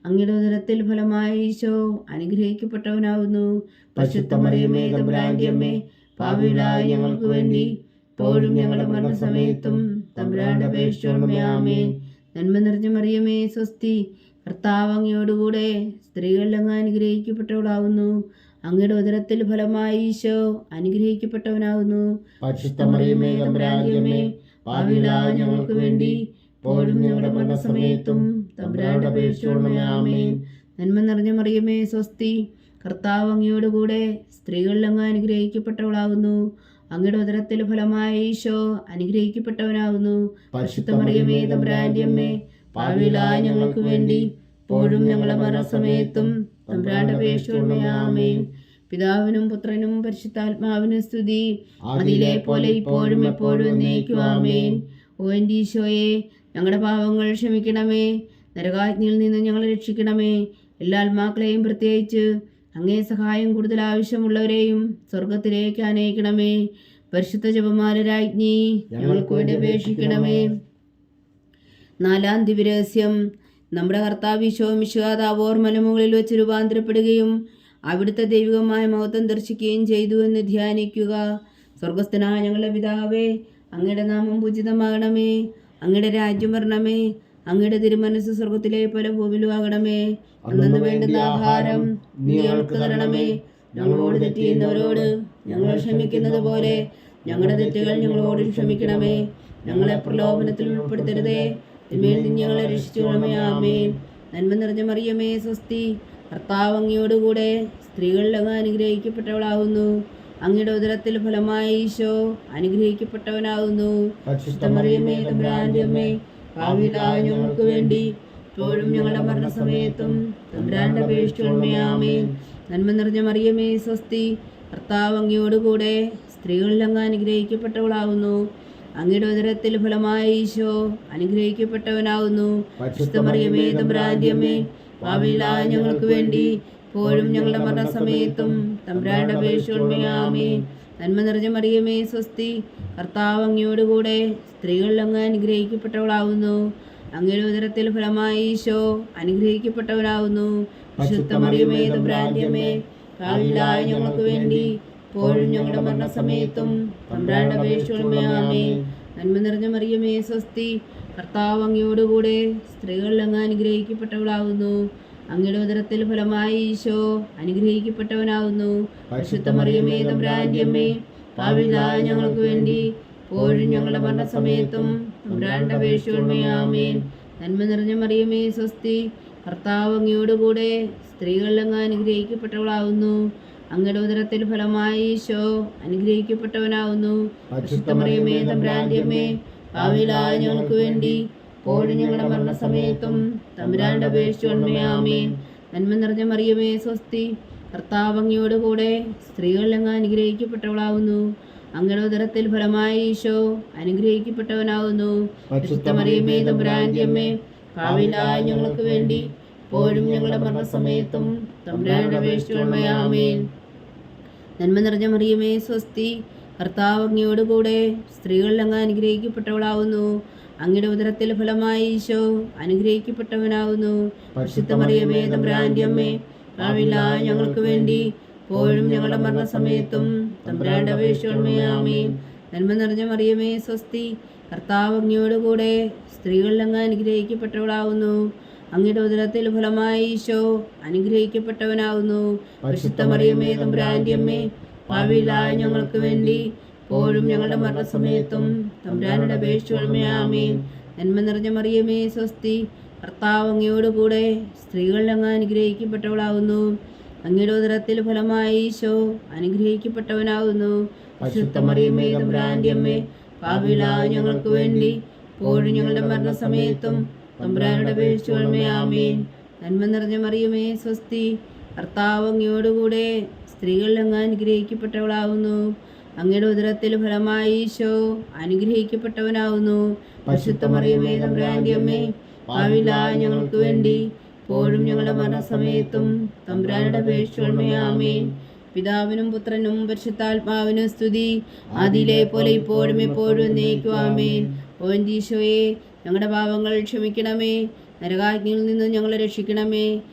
അങ്ങയുടെ ഉദരത്തിൽ ഫലമായി ഈശോ അനുഗ്രഹിക്കപ്പെട്ടവനാകുന്നു. പരിശുദ്ധ മറിയമേ തമ്പുരാന്റെ അമ്മേ, പാപികളായ ഞങ്ങൾക്ക് വേണ്ടി ഇപ്പോഴും ഞങ്ങളുടെ മരണസമയത്തും തമ്പുരാന്റെ അപേക്ഷിച്ചുകൊള്ളണമേ. ആമേൻ. നന്മ നിറഞ്ഞ മറിയമേ സ്വസ്തി, കർത്താവ് അങ്ങയോടുകൂടെ സ്ത്രീകളിൽ അങ്ങ് അനുഗ്രഹിക്കപ്പെട്ടവളാകുന്നു. അങ്ങയുടെ ഉദരത്തിൽ ഫലമായി ഈശോ അനുഗ്രഹിക്കപ്പെട്ടവനാകുന്നു. പരിശുദ്ധ മറിയമേ തമ്പുരാന്റെ അമ്മേ, പാപികളായ ഞങ്ങൾക്ക് വേണ്ടി ഇപ്പോഴും ഞങ്ങളുടെ മരണസമയത്തും തമ്പുരാന്റെ അപേക്ഷിച്ചുകൊള്ളണമേ. ആമേൻ. നന്മ നിറഞ്ഞ മറിയമേ സ്വസ്തി, കർത്താവ് അങ്ങയോടുകൂടെ സ്ത്രീകളിൽ അങ്ങ് അനുഗ്രഹിക്കപ്പെട്ടവളാകുന്നു. അങ്ങയുടെ ഉദരത്തിൽ ഫലമായ ഈശോ അനുഗ്രഹിക്കപ്പെട്ടവനാകുന്നു. പരിശുദ്ധ മറിയമേ തമ്പുരാന്റെ അമ്മേ, പാപികളായ ഞങ്ങൾക്ക് വേണ്ടി ഇപ്പോഴും ഞങ്ങളുടെ മരണസമയത്തും തമ്പുരാന്റെ അപേക്ഷയോടെ ആമേൻ. പിതാവിനും പുത്രനും പരിശുദ്ധാത്മാവിനും സ്തുതി, അതിലെ പോലെ ഇപ്പോഴും എപ്പോഴും എന്നേക്കും ആമേൻ. ഓ എൻ്റെ ഈശോയെ, ഞങ്ങളുടെ പാപങ്ങൾ ക്ഷമിക്കണമേ, നരകാഗ്നിയിൽ നിന്ന് ഞങ്ങളെ രക്ഷിക്കണമേ. എല്ലാ ആത്മാക്കളെയും പ്രത്യേകിച്ച് അങ്ങേ സഹായം കൂടുതൽ ആവശ്യമുള്ളവരെയും സ്വർഗത്തിലേക്ക് അനയിക്കണമേ. പരിശുദ്ധ ജപമാല രാജ്ഞി, ഞങ്ങൾക്ക് വേണ്ടി അപേക്ഷിക്കണമേ. 4-ാം ദിവ്യരഹസ്യം. നമ്മുടെ കർത്താവ് ഈശോ മിശിഹാ താബോർ മലമുകളിൽ വെച്ച് രൂപാന്തരപ്പെടുകയും അവിടുത്തെ ദൈവികമായ മഹത്വം ദർശിക്കുകയും ചെയ്തു എന്ന് ധ്യാനിക്കുക. സ്വർഗസ്ഥനായ ഞങ്ങളുടെ പിതാവേ, അങ്ങയുടെ നാമം പൂജിതമാകണമേ, അങ്ങയുടെ രാജ്യം വരണമേ, അങ്ങയുടെ തിരുമനസ് സ്വർഗത്തിലെ പോലെ ഭൂമിയിലും ആകണമേ. അന്നു വേണ്ടുന്ന ആഹാരം നീ ഞങ്ങൾക്ക് തരണമേ. ഞങ്ങളോട് തെറ്റ് ചെയ്യുന്നവരോട് ഞങ്ങൾ ക്ഷമിക്കുന്നത് പോലെ ഞങ്ങളുടെ തെറ്റുകൾ ഞങ്ങളോട് ക്ഷമിക്കണമേ. ഞങ്ങളെ പ്രലോഭനത്തിൽ ഉൾപ്പെടുത്തരുതേ, തിന്മയിൽ നിന്ന് ഞങ്ങളെ രക്ഷിച്ചുകൊള്ളണമേ. ആമേൻ. നന്മ നിറഞ്ഞ മറിയമേ സ്വസ്തി, കർത്താവ് അങ്ങയോടുകൂടെ സ്ത്രീകളിൽ അങ്ങ് അനുഗ്രഹിക്കപ്പെട്ടവളാകുന്നു. അങ്ങയുടെ ഉദരത്തിൽ ഫലമായ ഈശോ അനുഗ്രഹിക്കപ്പെട്ടവനാകുന്നു. പരിശുദ്ധ മറിയമേ തമ്പുരാന്റെ അമ്മേ, പാപികളായ ഞങ്ങൾക്ക് വേണ്ടി ഇപ്പോഴും ഞങ്ങളുടെ മരണസമയത്തും തമ്പുരാന്റെ അപേക്ഷയോടെ ആമേൻ. നന്മ നിറഞ്ഞ മറിയമേ സ്വസ്തി, കർത്താവ് അങ്ങയോടുകൂടെ സ്ത്രീകളിൽ അങ്ങ് അനുഗ്രഹിക്കപ്പെട്ടവളാകുന്നു. അങ്ങയുടെ ഉദരത്തിൽ ഫലമായ ഈശോ അനുഗ്രഹിക്കപ്പെട്ടവനാകുന്നു. പരിശുദ്ധ മറിയമേ തമ്പുരാന്റെ അമ്മേ, പാപികളായ ഞങ്ങൾക്ക് വേണ്ടി ഇപ്പോഴും ഞങ്ങളുടെ മരണസമയത്തും തമ്പുരാന്റെ അപേക്ഷയോടെ ആമേൻ. നന്മ നിറഞ്ഞ മറിയമേ സ്വസ്തി, കർത്താവ് അങ്ങയോടുകൂടെ സ്ത്രീകളിൽ അങ്ങ് അനുഗ്രഹിക്കപ്പെട്ടവളാകുന്നു. അങ്ങയുടെ ഉദരത്തിൽ ഫലമായ ഈശോ അനുഗ്രഹിക്കപ്പെട്ടവനാകുന്നു. പരിശുദ്ധ മറിയമേ തമ്പുരാന്റെ അമ്മേ, പാപികളായ ഞങ്ങൾക്ക് വേണ്ടി ഇപ്പോഴും ഞങ്ങളുടെ മരണസമയത്തും തമ്പുരാന്റെ അപേക്ഷയോടെ ആമേൻ. നന്മ നിറഞ്ഞ മറിയമേ സ്വസ്തി, കർത്താവ് അങ്ങയോടുകൂടെ സ്ത്രീകളിൽ അങ്ങ് അനുഗ്രഹിക്കപ്പെട്ടവളാകുന്നു. അങ്ങയുടെ ഉദരത്തിൽ ഫലമായ ഈശോ അനുഗ്രഹിക്കപ്പെട്ടവനാകുന്നു. പരിശുദ്ധ മറിയമേ തമ്പുരാന്റെ അമ്മേ, പാപികളായ ഞങ്ങൾക്ക് വേണ്ടി ഇപ്പോഴും ഞങ്ങളുടെ മരണസമയത്തും തമ്പുരാന്റെ അപേക്ഷയോടെ ആമേൻ. നന്മ നിറഞ്ഞ മറിയമേ സ്വസ്തി, കർത്താവ് അങ്ങയോടുകൂടെ സ്ത്രീകളിൽ അങ്ങ് അനുഗ്രഹിക്കപ്പെട്ടവളാകുന്നു. അങ്ങയുടെ ഉദരത്തിൽ ഫലമായ ഈശോ അനുഗ്രഹിക്കപ്പെട്ടവനാകുന്നു. പരിശുദ്ധ മറിയമേ തമ്പുരാന്റെ അമ്മേ, പാപികളായ ഞങ്ങൾക്ക് വേണ്ടി ഇപ്പോഴും ഞങ്ങളുടെ മരണസമയത്തും തമ്പുരാന്റെ അപേക്ഷയോടെ ആമേൻ. നന്മ നിറഞ്ഞ മറിയമേ സ്വസ്തി, കർത്താവ് അങ്ങയോടുകൂടെ സ്ത്രീകളിൽ അങ്ങ് അനുഗ്രഹിക്കപ്പെട്ടവളാകുന്നു. അങ്ങയുടെ ഉദരത്തിൽ ഫലമായ ഈശോ അനുഗ്രഹിക്കപ്പെട്ടവനാകുന്നു. പരിശുദ്ധ മറിയമേ തമ്പുരാന്റെ അമ്മേ, പാപികളായ ഞങ്ങൾക്ക് വേണ്ടി ഇപ്പോഴും ഞങ്ങളുടെ മരണസമയത്തും തമ്പുരാന്റെ അപേക്ഷയോടെ ആമേൻ. നന്മ നിറഞ്ഞ മറിയമേ സ്വസ്തി, കർത്താവ് അങ്ങയോടുകൂടെ സ്ത്രീകളിൽ അങ്ങ് അനുഗ്രഹിക്കപ്പെട്ടവളാകുന്നു. അങ്ങയുടെ ഉദരത്തിൽ ഫലമായ ഈശോ അനുഗ്രഹിക്കപ്പെട്ടവനാകുന്നു. പരിശുദ്ധ മറിയമേ തമ്പുരാന്റെ അമ്മേ, പാപികളായ ഞങ്ങൾക്ക് വേണ്ടി ഇപ്പോഴും ഞങ്ങളുടെ മരണസമയത്തും തമ്പുരാന്റെ അപേക്ഷയോടെ ആമേൻ. നന്മ നിറഞ്ഞ മറിയമേ സ്വസ്തി, കർത്താവ് അങ്ങയോടുകൂടെ സ്ത്രീകളിൽ അങ്ങ് അനുഗ്രഹിക്കപ്പെട്ടവളാകുന്നു. അങ്ങയുടെ ഉദരത്തിൽ ഫലമായ ഈശോ അനുഗ്രഹിക്കപ്പെട്ടവനാകുന്നു. പരിശുദ്ധ മറിയമേ തമ്പുരാന്റെ അമ്മേ, പാപികളായ ഞങ്ങൾക്ക് വേണ്ടി ഇപ്പോഴും ഞങ്ങളുടെ മരണസമയത്തും തമ്പുരാന്റെ അപേക്ഷയോടെ ആമേൻ. നന്മ നിറഞ്ഞ മറിയമേ സ്വസ്തി, കർത്താവ് അങ്ങയോടുകൂടെ സ്ത്രീകളിൽ അങ്ങ് അനുഗ്രഹിക്കപ്പെട്ടവളാകുന്നു. അങ്ങയുടെ ഉദരത്തിൽ ഫലമായ ഈശോ അനുഗ്രഹിക്കപ്പെട്ടവനാകുന്നു. പരിശുദ്ധ മറിയമേ തമ്പുരാന്റെ അമ്മേ, പാപികളായ ഞങ്ങൾക്ക് വേണ്ടി ഇപ്പോഴും ഞങ്ങളുടെ മരണസമയത്തും തമ്പുരാന്റെ അപേക്ഷയോടെ ആമേൻ. നന്മ നിറഞ്ഞ മറിയമേ സ്വസ്തി, കർത്താവ് അങ്ങയോടുകൂടെ സ്ത്രീകളിൽ അങ്ങ് അനുഗ്രഹിക്കപ്പെട്ടവളാകുന്നു. അങ്ങയുടെ ഉദരത്തിൽ ഫലമായ ഈശോ അനുഗ്രഹിക്കപ്പെട്ടവനാകുന്നു. പരിശുദ്ധ മറിയമേ തമ്പുരാന്റെ അമ്മേ, പാപികളായ ഞങ്ങൾക്ക് വേണ്ടി ഇപ്പോഴും ഞങ്ങളുടെ മരണസമയത്തും തമ്പുരാന്റെ അപേക്ഷയോടെ ആമേൻ. പിതാവിനും പുത്രനും പരിശുദ്ധാത്മാവിനും സ്തുതി, അതിലെ പോലെ ഇപ്പോഴും എപ്പോഴും എന്നേക്കും ആമേൻ. ഓ എൻ്റെ ഈശോയെ, ഞങ്ങളുടെ പാപങ്ങൾ ക്ഷമിക്കണമേ, നരകാഗ്നിയിൽ നിന്ന് ഞങ്ങളെ രക്ഷിക്കണമേ.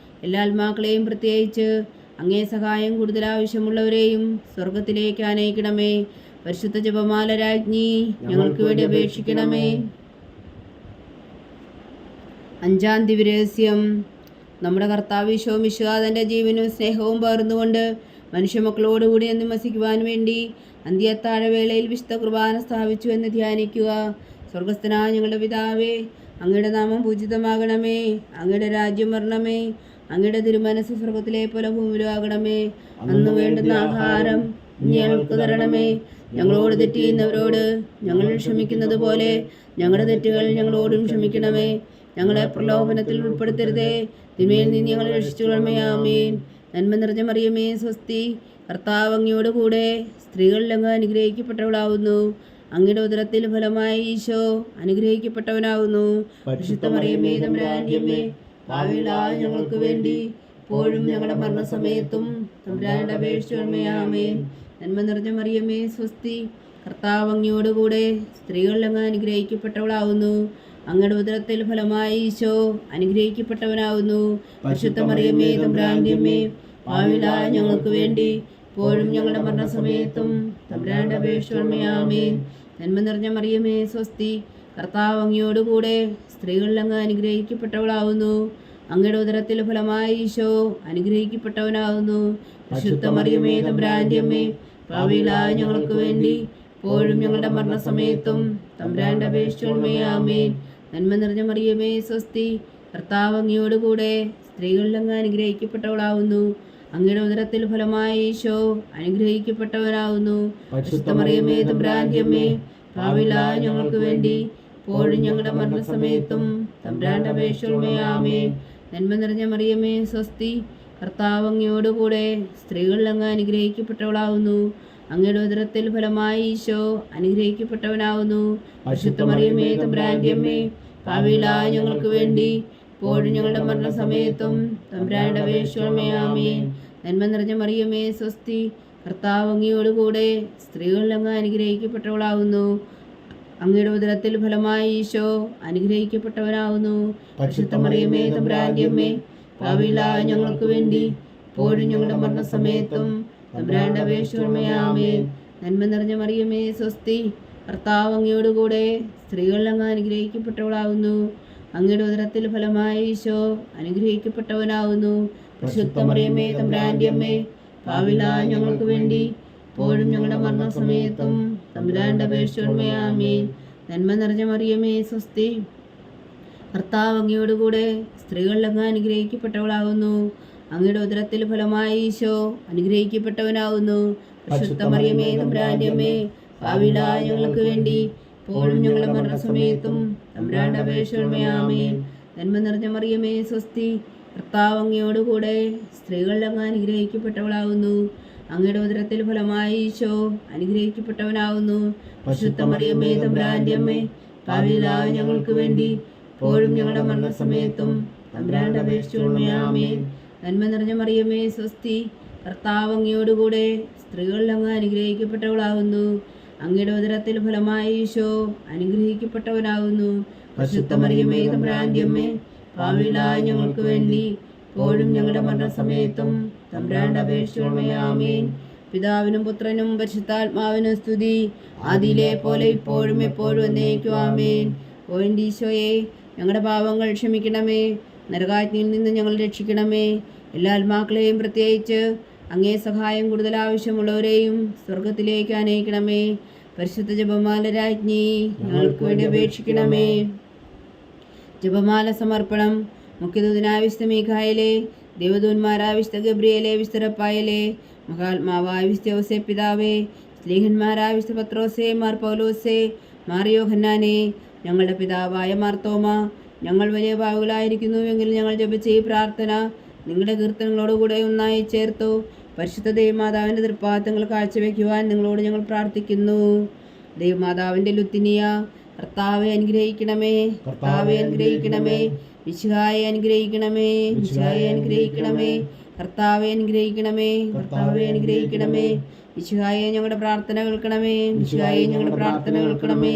എല്ലാ ആത്മാക്കളെയും പ്രത്യേകിച്ച് അങ്ങേ സഹായം കൂടുതൽ ആവശ്യമുള്ളവരെയും സ്വർഗത്തിലേക്ക് അനയിക്കണമേ. പരിശുദ്ധ ജപമാല രാജ്ഞി, ഞങ്ങൾക്ക് വേണ്ടി അപേക്ഷിക്കണമേ. 5-ാം ദിവ്യരഹസ്യം. നമ്മുടെ കർത്താവ് ഈശോ മിശിഹാ തൻ്റെ ജീവനും സ്നേഹവും പകർന്നുകൊണ്ട് മനുഷ്യമക്കളോടുകൂടി എന്ന് വസിക്കുവാൻ വേണ്ടി അന്ത്യത്താഴവേളയിൽ വിശുദ്ധ കുർബാന സ്ഥാപിച്ചു എന്ന് ധ്യാനിക്കുക. സ്വർഗസ്ഥനായ ഞങ്ങളുടെ പിതാവേ, അങ്ങയുടെ നാമം പൂജിതമാകണമേ, അങ്ങയുടെ രാജ്യം വരണമേ, അങ്ങയുടെ തിരുമനസ് സ്വർഗത്തിലെ പോലെ ഭൂമിയിലും ആകണമേ. അന്ന് വേണ്ടുന്ന ആഹാരം ഞങ്ങൾക്ക് തരണമേ. ഞങ്ങളോട് തെറ്റ് ചെയ്യുന്നവരോട് ഞങ്ങൾ ക്ഷമിക്കുന്നത് പോലെ ഞങ്ങളുടെ തെറ്റുകൾ ഞങ്ങളോടും ക്ഷമിക്കണമേ. ഞങ്ങളെ പ്രലോഭനത്തിൽ ഉൾപ്പെടുത്തരുതേ, തിന്മയിൽ നിന്ന് ഞങ്ങളെ രക്ഷിച്ചുകൊള്ളണമേ. ആമേൻ. നന്മ നിറഞ്ഞ മറിയമേ, സ്വസ്തി, കർത്താവ് അങ്ങയോട് കൂടെ സ്ത്രീകളിൽ അങ്ങ് അനുഗ്രഹിക്കപ്പെട്ടവളാവുന്നു. അങ്ങയുടെ ഉദരത്തിൽ ഫലമായി ഈശോ അനുഗ്രഹിക്കപ്പെട്ടവനാകുന്നു. പരിശുദ്ധ മറിയമേ, തമ്പുരാന്റെ അമ്മേ, പാപികളായ ഞങ്ങൾക്ക് വേണ്ടി ഇപ്പോഴും ഞങ്ങളുടെ മരണസമയത്തും തമ്പുരാനോട് അപേക്ഷിച്ചുകൊള്ളണമേ. ആമേൻ. നന്മ നിറഞ്ഞ മറിയമേ, സ്വസ്തി, കർത്താവ് അങ്ങയോട് കൂടെ സ്ത്രീകളിൽ അങ്ങ് അനുഗ്രഹിക്കപ്പെട്ടവളാവുന്നു. അങ്ങയുടെ ഉദരത്തിൽ ഫലമായി ഈശോ അനുഗ്രഹിക്കപ്പെട്ടവനാകുന്നു. പരിശുദ്ധ മറിയമേ, തമ്പുരാന്റെ അമ്മേ, പാപികളായ ഞങ്ങൾക്ക് വേണ്ടി ഇപ്പോഴും ഞങ്ങളുടെ മരണസമയത്തും തമ്പുരാനോട് അപേക്ഷിച്ചുകൊള്ളണമേ. ആമേൻ. നന്മ നിറഞ്ഞ മറിയമേ, സ്വസ്തി, കർത്താവ് അങ്ങയോട് കൂടെ സ്ത്രീകളിൽ അങ്ങ് അനുഗ്രഹിക്കപ്പെട്ടവളാവുന്നു. അങ്ങയുടെ ഉദരത്തിൽ ഫലമായി ഈശോ അനുഗ്രഹിക്കപ്പെട്ടവനാകുന്നു. പരിശുദ്ധ മറിയമേ, തമ്പുരാന്റെ അമ്മേ, പാപികളായ ഞങ്ങൾക്ക് വേണ്ടി ഇപ്പോഴും ഞങ്ങളുടെ മരണസമയത്തും തമ്പുരാനോട് അപേക്ഷിച്ചുകൊള്ളണമേ. ആമേൻ. നന്മ നിറഞ്ഞ മറിയമേ, സ്വസ്തി, കർത്താവ് അങ്ങയോട് കൂടെ സ്ത്രീകളിൽ അങ്ങ് അനുഗ്രഹിക്കപ്പെട്ടവളാവുന്നു. അങ്ങയുടെ ഉദരത്തിൽ ഫലമായി ഈശോ അനുഗ്രഹിക്കപ്പെട്ടവനാകുന്നു. പരിശുദ്ധ മറിയമേ, തമ്പുരാന്റെ അമ്മേ, പാപികളായ ഞങ്ങൾക്ക് വേണ്ടി ഇപ്പോഴും ഞങ്ങളുടെ മരണസമയത്തും തമ്പുരാനോട് അപേക്ഷിച്ചുകൊള്ളണമേ. ആമേൻ. നന്മ നിറഞ്ഞ മറിയമേ, സ്വസ്തി, കർത്താവ് അങ്ങയോട് കൂടെ സ്ത്രീകളിൽ അങ്ങ് അനുഗ്രഹിക്കപ്പെട്ടവളാവുന്നു. അങ്ങയുടെ ഉദരത്തിൽ ഫലമായി ഈശോ അനുഗ്രഹിക്കപ്പെട്ടവനാകുന്നു. പരിശുദ്ധ മറിയമേ, തമ്പുരാന്റെ അമ്മേ, പാപികളായ ഞങ്ങൾക്ക് വേണ്ടി ഇപ്പോഴും ഞങ്ങളുടെ മരണസമയത്തും തമ്പുരാനോട് അപേക്ഷിച്ചുകൊള്ളണമേ. ആമേൻ. നന്മ നിറഞ്ഞ മറിയമേ, സ്വസ്തി, കർത്താവ് അങ്ങയോട് കൂടെ സ്ത്രീകളിൽ അങ്ങ് അനുഗ്രഹിക്കപ്പെട്ടവളാകുന്നു. അങ്ങയുടെ ഉദരത്തിൽ ഫലമായി ഈശോ അനുഗ്രഹിക്കപ്പെട്ടവനാകുന്നു. പരിശുദ്ധ മറിയമേ, തമ്പുരാന്റെ അമ്മേ, പാപികളായ ഞങ്ങൾക്ക് വേണ്ടി ഇപ്പോഴും ഞങ്ങളുടെ മരണസമയത്തും തമ്പുരാനോട് അപേക്ഷിച്ചുകൊള്ളണമേ. ആമേൻ. നന്മ നിറഞ്ഞ മറിയമേ, സ്വസ്തി, കർത്താവ് അങ്ങയോട് കൂടെ സ്ത്രീകളിൽ അങ്ങ് അനുഗ്രഹിക്കപ്പെട്ടവളാകുന്നു. അങ്ങയുടെ ഉദരത്തിൽ ഫലമായി ഈശോ അനുഗ്രഹിക്കപ്പെട്ടവനാകുന്നു. പരിശുദ്ധ മറിയമേ, തമ്പുരാന്റെ അമ്മേ, പാപികളായ ഞങ്ങൾക്ക് വേണ്ടി ഇപ്പോഴും ഞങ്ങളുടെ മരണസമയത്തും തമ്പുരാനോട് അപേക്ഷിച്ചുകൊള്ളണമേ. ആമേൻ. നന്മ നിറഞ്ഞ മറിയമേ, സ്വസ്തി, കർത്താവ് അങ്ങയോട് കൂടെ സ്ത്രീകളിൽ അങ്ങ് അനുഗ്രഹിക്കപ്പെട്ടവളാകുന്നു. അങ്ങയുടെ ഉദരത്തിൽ ഫലമായി ഈശോ അനുഗ്രഹിക്കപ്പെട്ടവനാകുന്നു. പരിശുദ്ധ മറിയമേ, തമ്പുരാന്റെ അമ്മേ, പാപികളായ ഞങ്ങൾക്ക് വേണ്ടി ഇപ്പോഴും ഞങ്ങളുടെ മരണസമയത്തും തമ്പുരാനോട് അപേക്ഷിച്ചുകൊള്ളണമേ. ആമേൻ. നന്മ നിറഞ്ഞ മറിയമേ, സ്വസ്തി, കർത്താവ് അങ്ങയോട് കൂടെ സ്ത്രീകളിൽ അങ്ങ് അനുഗ്രഹിക്കപ്പെട്ടവളാകുന്നു. അങ്ങയുടെ ഉദരത്തിൽ ഫലമായി ഈശോ അനുഗ്രഹിക്കപ്പെട്ടവനാകുന്നു. പരിശുദ്ധ മറിയമേ, തമ്പുരാന്റെ അമ്മേ, പാപികളായ ഞങ്ങൾക്ക് വേണ്ടി ഇപ്പോഴും ഞങ്ങളുടെ മരണസമയത്തും തമ്പുരാനോട് അപേക്ഷിച്ചുകൊള്ളണമേ. ആമേൻ. നന്മ നിറഞ്ഞ മറിയമേ, സ്വസ്തി, കർത്താവ് അങ്ങയോട് കൂടെ സ്ത്രീകളിൽ അങ്ങ് അനുഗ്രഹിക്കപ്പെട്ടവളാകുന്നു. അങ്ങയുടെ ഉദരത്തിൽ ഫലമായി ഈശോ അനുഗ്രഹിക്കപ്പെട്ടവനാകുന്നു. പരിശുദ്ധ മറിയമേ, തമ്പുരാന്റെ അമ്മേ, പാപികളായ ഞങ്ങൾക്ക് വേണ്ടി ഇപ്പോഴും ഞങ്ങളുടെ മരണസമയത്തും തമ്പുരാനോട് അപേക്ഷിച്ചുകൊള്ളണമേ. ആമേൻ. പിതാവിനും പുത്രനും പരിശുദ്ധാത്മാവിനും സ്തുതി, ആദിയിലെ പോലെ ഇപ്പോഴും എപ്പോഴും എന്നേക്കും. ആമേൻ. ഓ എൻ്റെ ഈശോയെ, ഞങ്ങളുടെ പാപങ്ങൾ ക്ഷമിക്കണമേ, നരകാഗ്നിയിൽ നിന്ന് ഞങ്ങൾ രക്ഷിക്കണമേ. എല്ലാ ആത്മാക്കളെയും, പ്രത്യേകിച്ച് അങ്ങേ സഹായം കൂടുതൽ ആവശ്യമുള്ളവരെയും സ്വർഗത്തിലേക്ക് അനയിക്കണമേ. പരിശുദ്ധ ജപമാല രാജ്ഞി, ഞങ്ങൾക്ക് വേണ്ടി അപേക്ഷിക്കണമേ. ജപമാല സമർപ്പണം. മുഖ്യദൂതനായ വിശുദ്ധ മീഖായേലേ, ദേവദൂതന്മാരായ വിശുദ്ധ ഗബ്രിയേലേ, വിശുദ്ധ റഫായേലേ, മഹാത്മാവായ വിശുദ്ധ യോസേപ്പ് പിതാവേ, സ്ലീഹന്മാരായ വിശുദ്ധ പത്രോസേ, മാർ പൗലോസേ, മാർ യോഹന്നാനേ, ഞങ്ങളുടെ പിതാവായ മാർത്തോമ, ഞങ്ങൾ വലിയ പാപികളായിരിക്കുന്നുവെങ്കിൽ ഞങ്ങൾ ജപിച്ച ഈ പ്രാർത്ഥന നിങ്ങളുടെ കീർത്തനങ്ങളോടുകൂടെ ഒന്നായി ചേർത്തു പരിശുദ്ധ ദൈവമാതാവിൻ്റെ തൃപ്പാദങ്ങൾ കാഴ്ചവെക്കുവാൻ നിങ്ങളോട് ഞങ്ങൾ പ്രാർത്ഥിക്കുന്നു. ദൈവമാതാവിൻ്റെ ലുത്തിനിയ, കർത്താവെ അനുഗ്രഹിക്കണമേ, കർത്താവെ അനുഗ്രഹിക്കണമേ. മിശിഹായെ അനുഗ്രഹിക്കണമേ, മിശിഹായെ അനുഗ്രഹിക്കണമേ. കർത്താവെ അനുഗ്രഹിക്കണമേ, കർത്താവെ അനുഗ്രഹിക്കണമേ. മിശിഹായെ ഞങ്ങളുടെ പ്രാർത്ഥന കേൾക്കണമേ, മിശിഹായെ ഞങ്ങളുടെ പ്രാർത്ഥന കേൾക്കണമേ.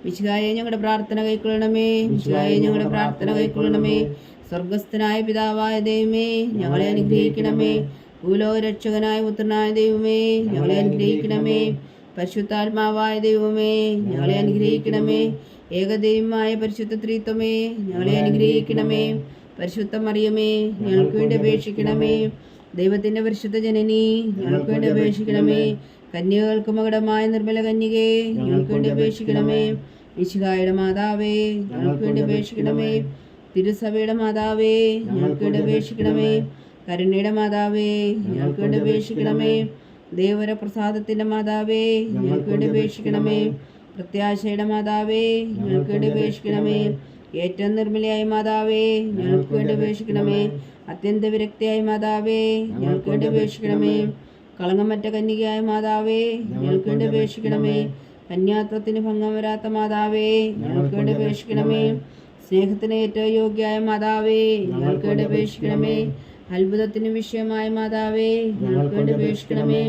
മിശിഹായെ ഞങ്ങളുടെ പ്രാർത്ഥന കൈക്കൊള്ളണമേ, മിശിഹായെ ഞങ്ങളുടെ പ്രാർത്ഥന കൈക്കൊള്ളണമേ. സ്വർഗസ്ഥനായ പിതാവായ ദൈവമേ, ഞങ്ങളെ അനുഗ്രഹിക്കണമേ. ഭൂലോക രക്ഷകനായ പുത്രനായ ദൈവമേ, ഞങ്ങളെ അനുഗ്രഹിക്കണമേ. പരിശുദ്ധാത്മാവായ ദൈവമേ, ഞങ്ങളെ അനുഗ്രഹിക്കണമേ. ഏകദൈവമായ പരിശുദ്ധ ത്രിത്വമേ, ഞങ്ങളെ അനുഗ്രഹിക്കണമേ. പരിശുദ്ധ മറിയമേ, ഞങ്ങൾക്ക് വേണ്ടി അപേക്ഷിക്കണമേ. ദൈവത്തിൻ്റെ പരിശുദ്ധ ജനനി, ഞങ്ങൾക്ക് വേണ്ടി അപേക്ഷിക്കണമേ. കന്യകൾക്ക് മകുടമായ നിർമ്മല കന്യകേ, ഞങ്ങൾക്ക് വേണ്ടി അപേക്ഷിക്കണമേ. മിശിഹായുടെ മാതാവേ, ഞങ്ങൾക്ക് വേണ്ടി അപേക്ഷിക്കണമേ. തിരുസഭയുടെ മാതാവേ ഞങ്ങൾക്ക് വേണ്ടി അപേക്ഷിക്കണമേ. കരുണയുടെ മാതാവേ ഞങ്ങൾക്ക് വേണ്ടി അപേക്ഷിക്കണമേ. ദേവരപ്രസാദത്തിന്റെ മാതാവേ ഞങ്ങൾക്ക് വേണ്ടി അപേക്ഷിക്കണമേ. പ്രത്യാശയുടെ മാതാവേ ഞങ്ങൾക്ക് വേണ്ടി അപേക്ഷിക്കണമേ. ഏറ്റവും നിർമ്മലയായ മാതാവേ ഞങ്ങൾക്ക് വേണ്ടി അപേക്ഷിക്കണമേ. അത്യന്ത വിരക്തിയായ മാതാവേ ഞങ്ങൾക്ക് വേണ്ടി അപേക്ഷിക്കണമേ. കളങ്കമറ്റ കന്യകയായ മാതാവേ ഞങ്ങൾക്ക് വേണ്ടി അപേക്ഷിക്കണമേ. കന്യാത്വത്തിന് ഭംഗം വരാത്ത മാതാവേ ഞങ്ങൾക്ക് വേണ്ടി അപേക്ഷിക്കണമേ. സ്നേഹത്തിന് ഏറ്റവും യോഗ്യയായ മാതാവേ ഞങ്ങൾക്ക് വേണ്ടി അപേക്ഷിക്കണമേ. അത്ഭുതത്തിന് വിഷയമായ മാതാവേ ഞങ്ങൾക്ക് വേണ്ടി അപേക്ഷിക്കണമേ.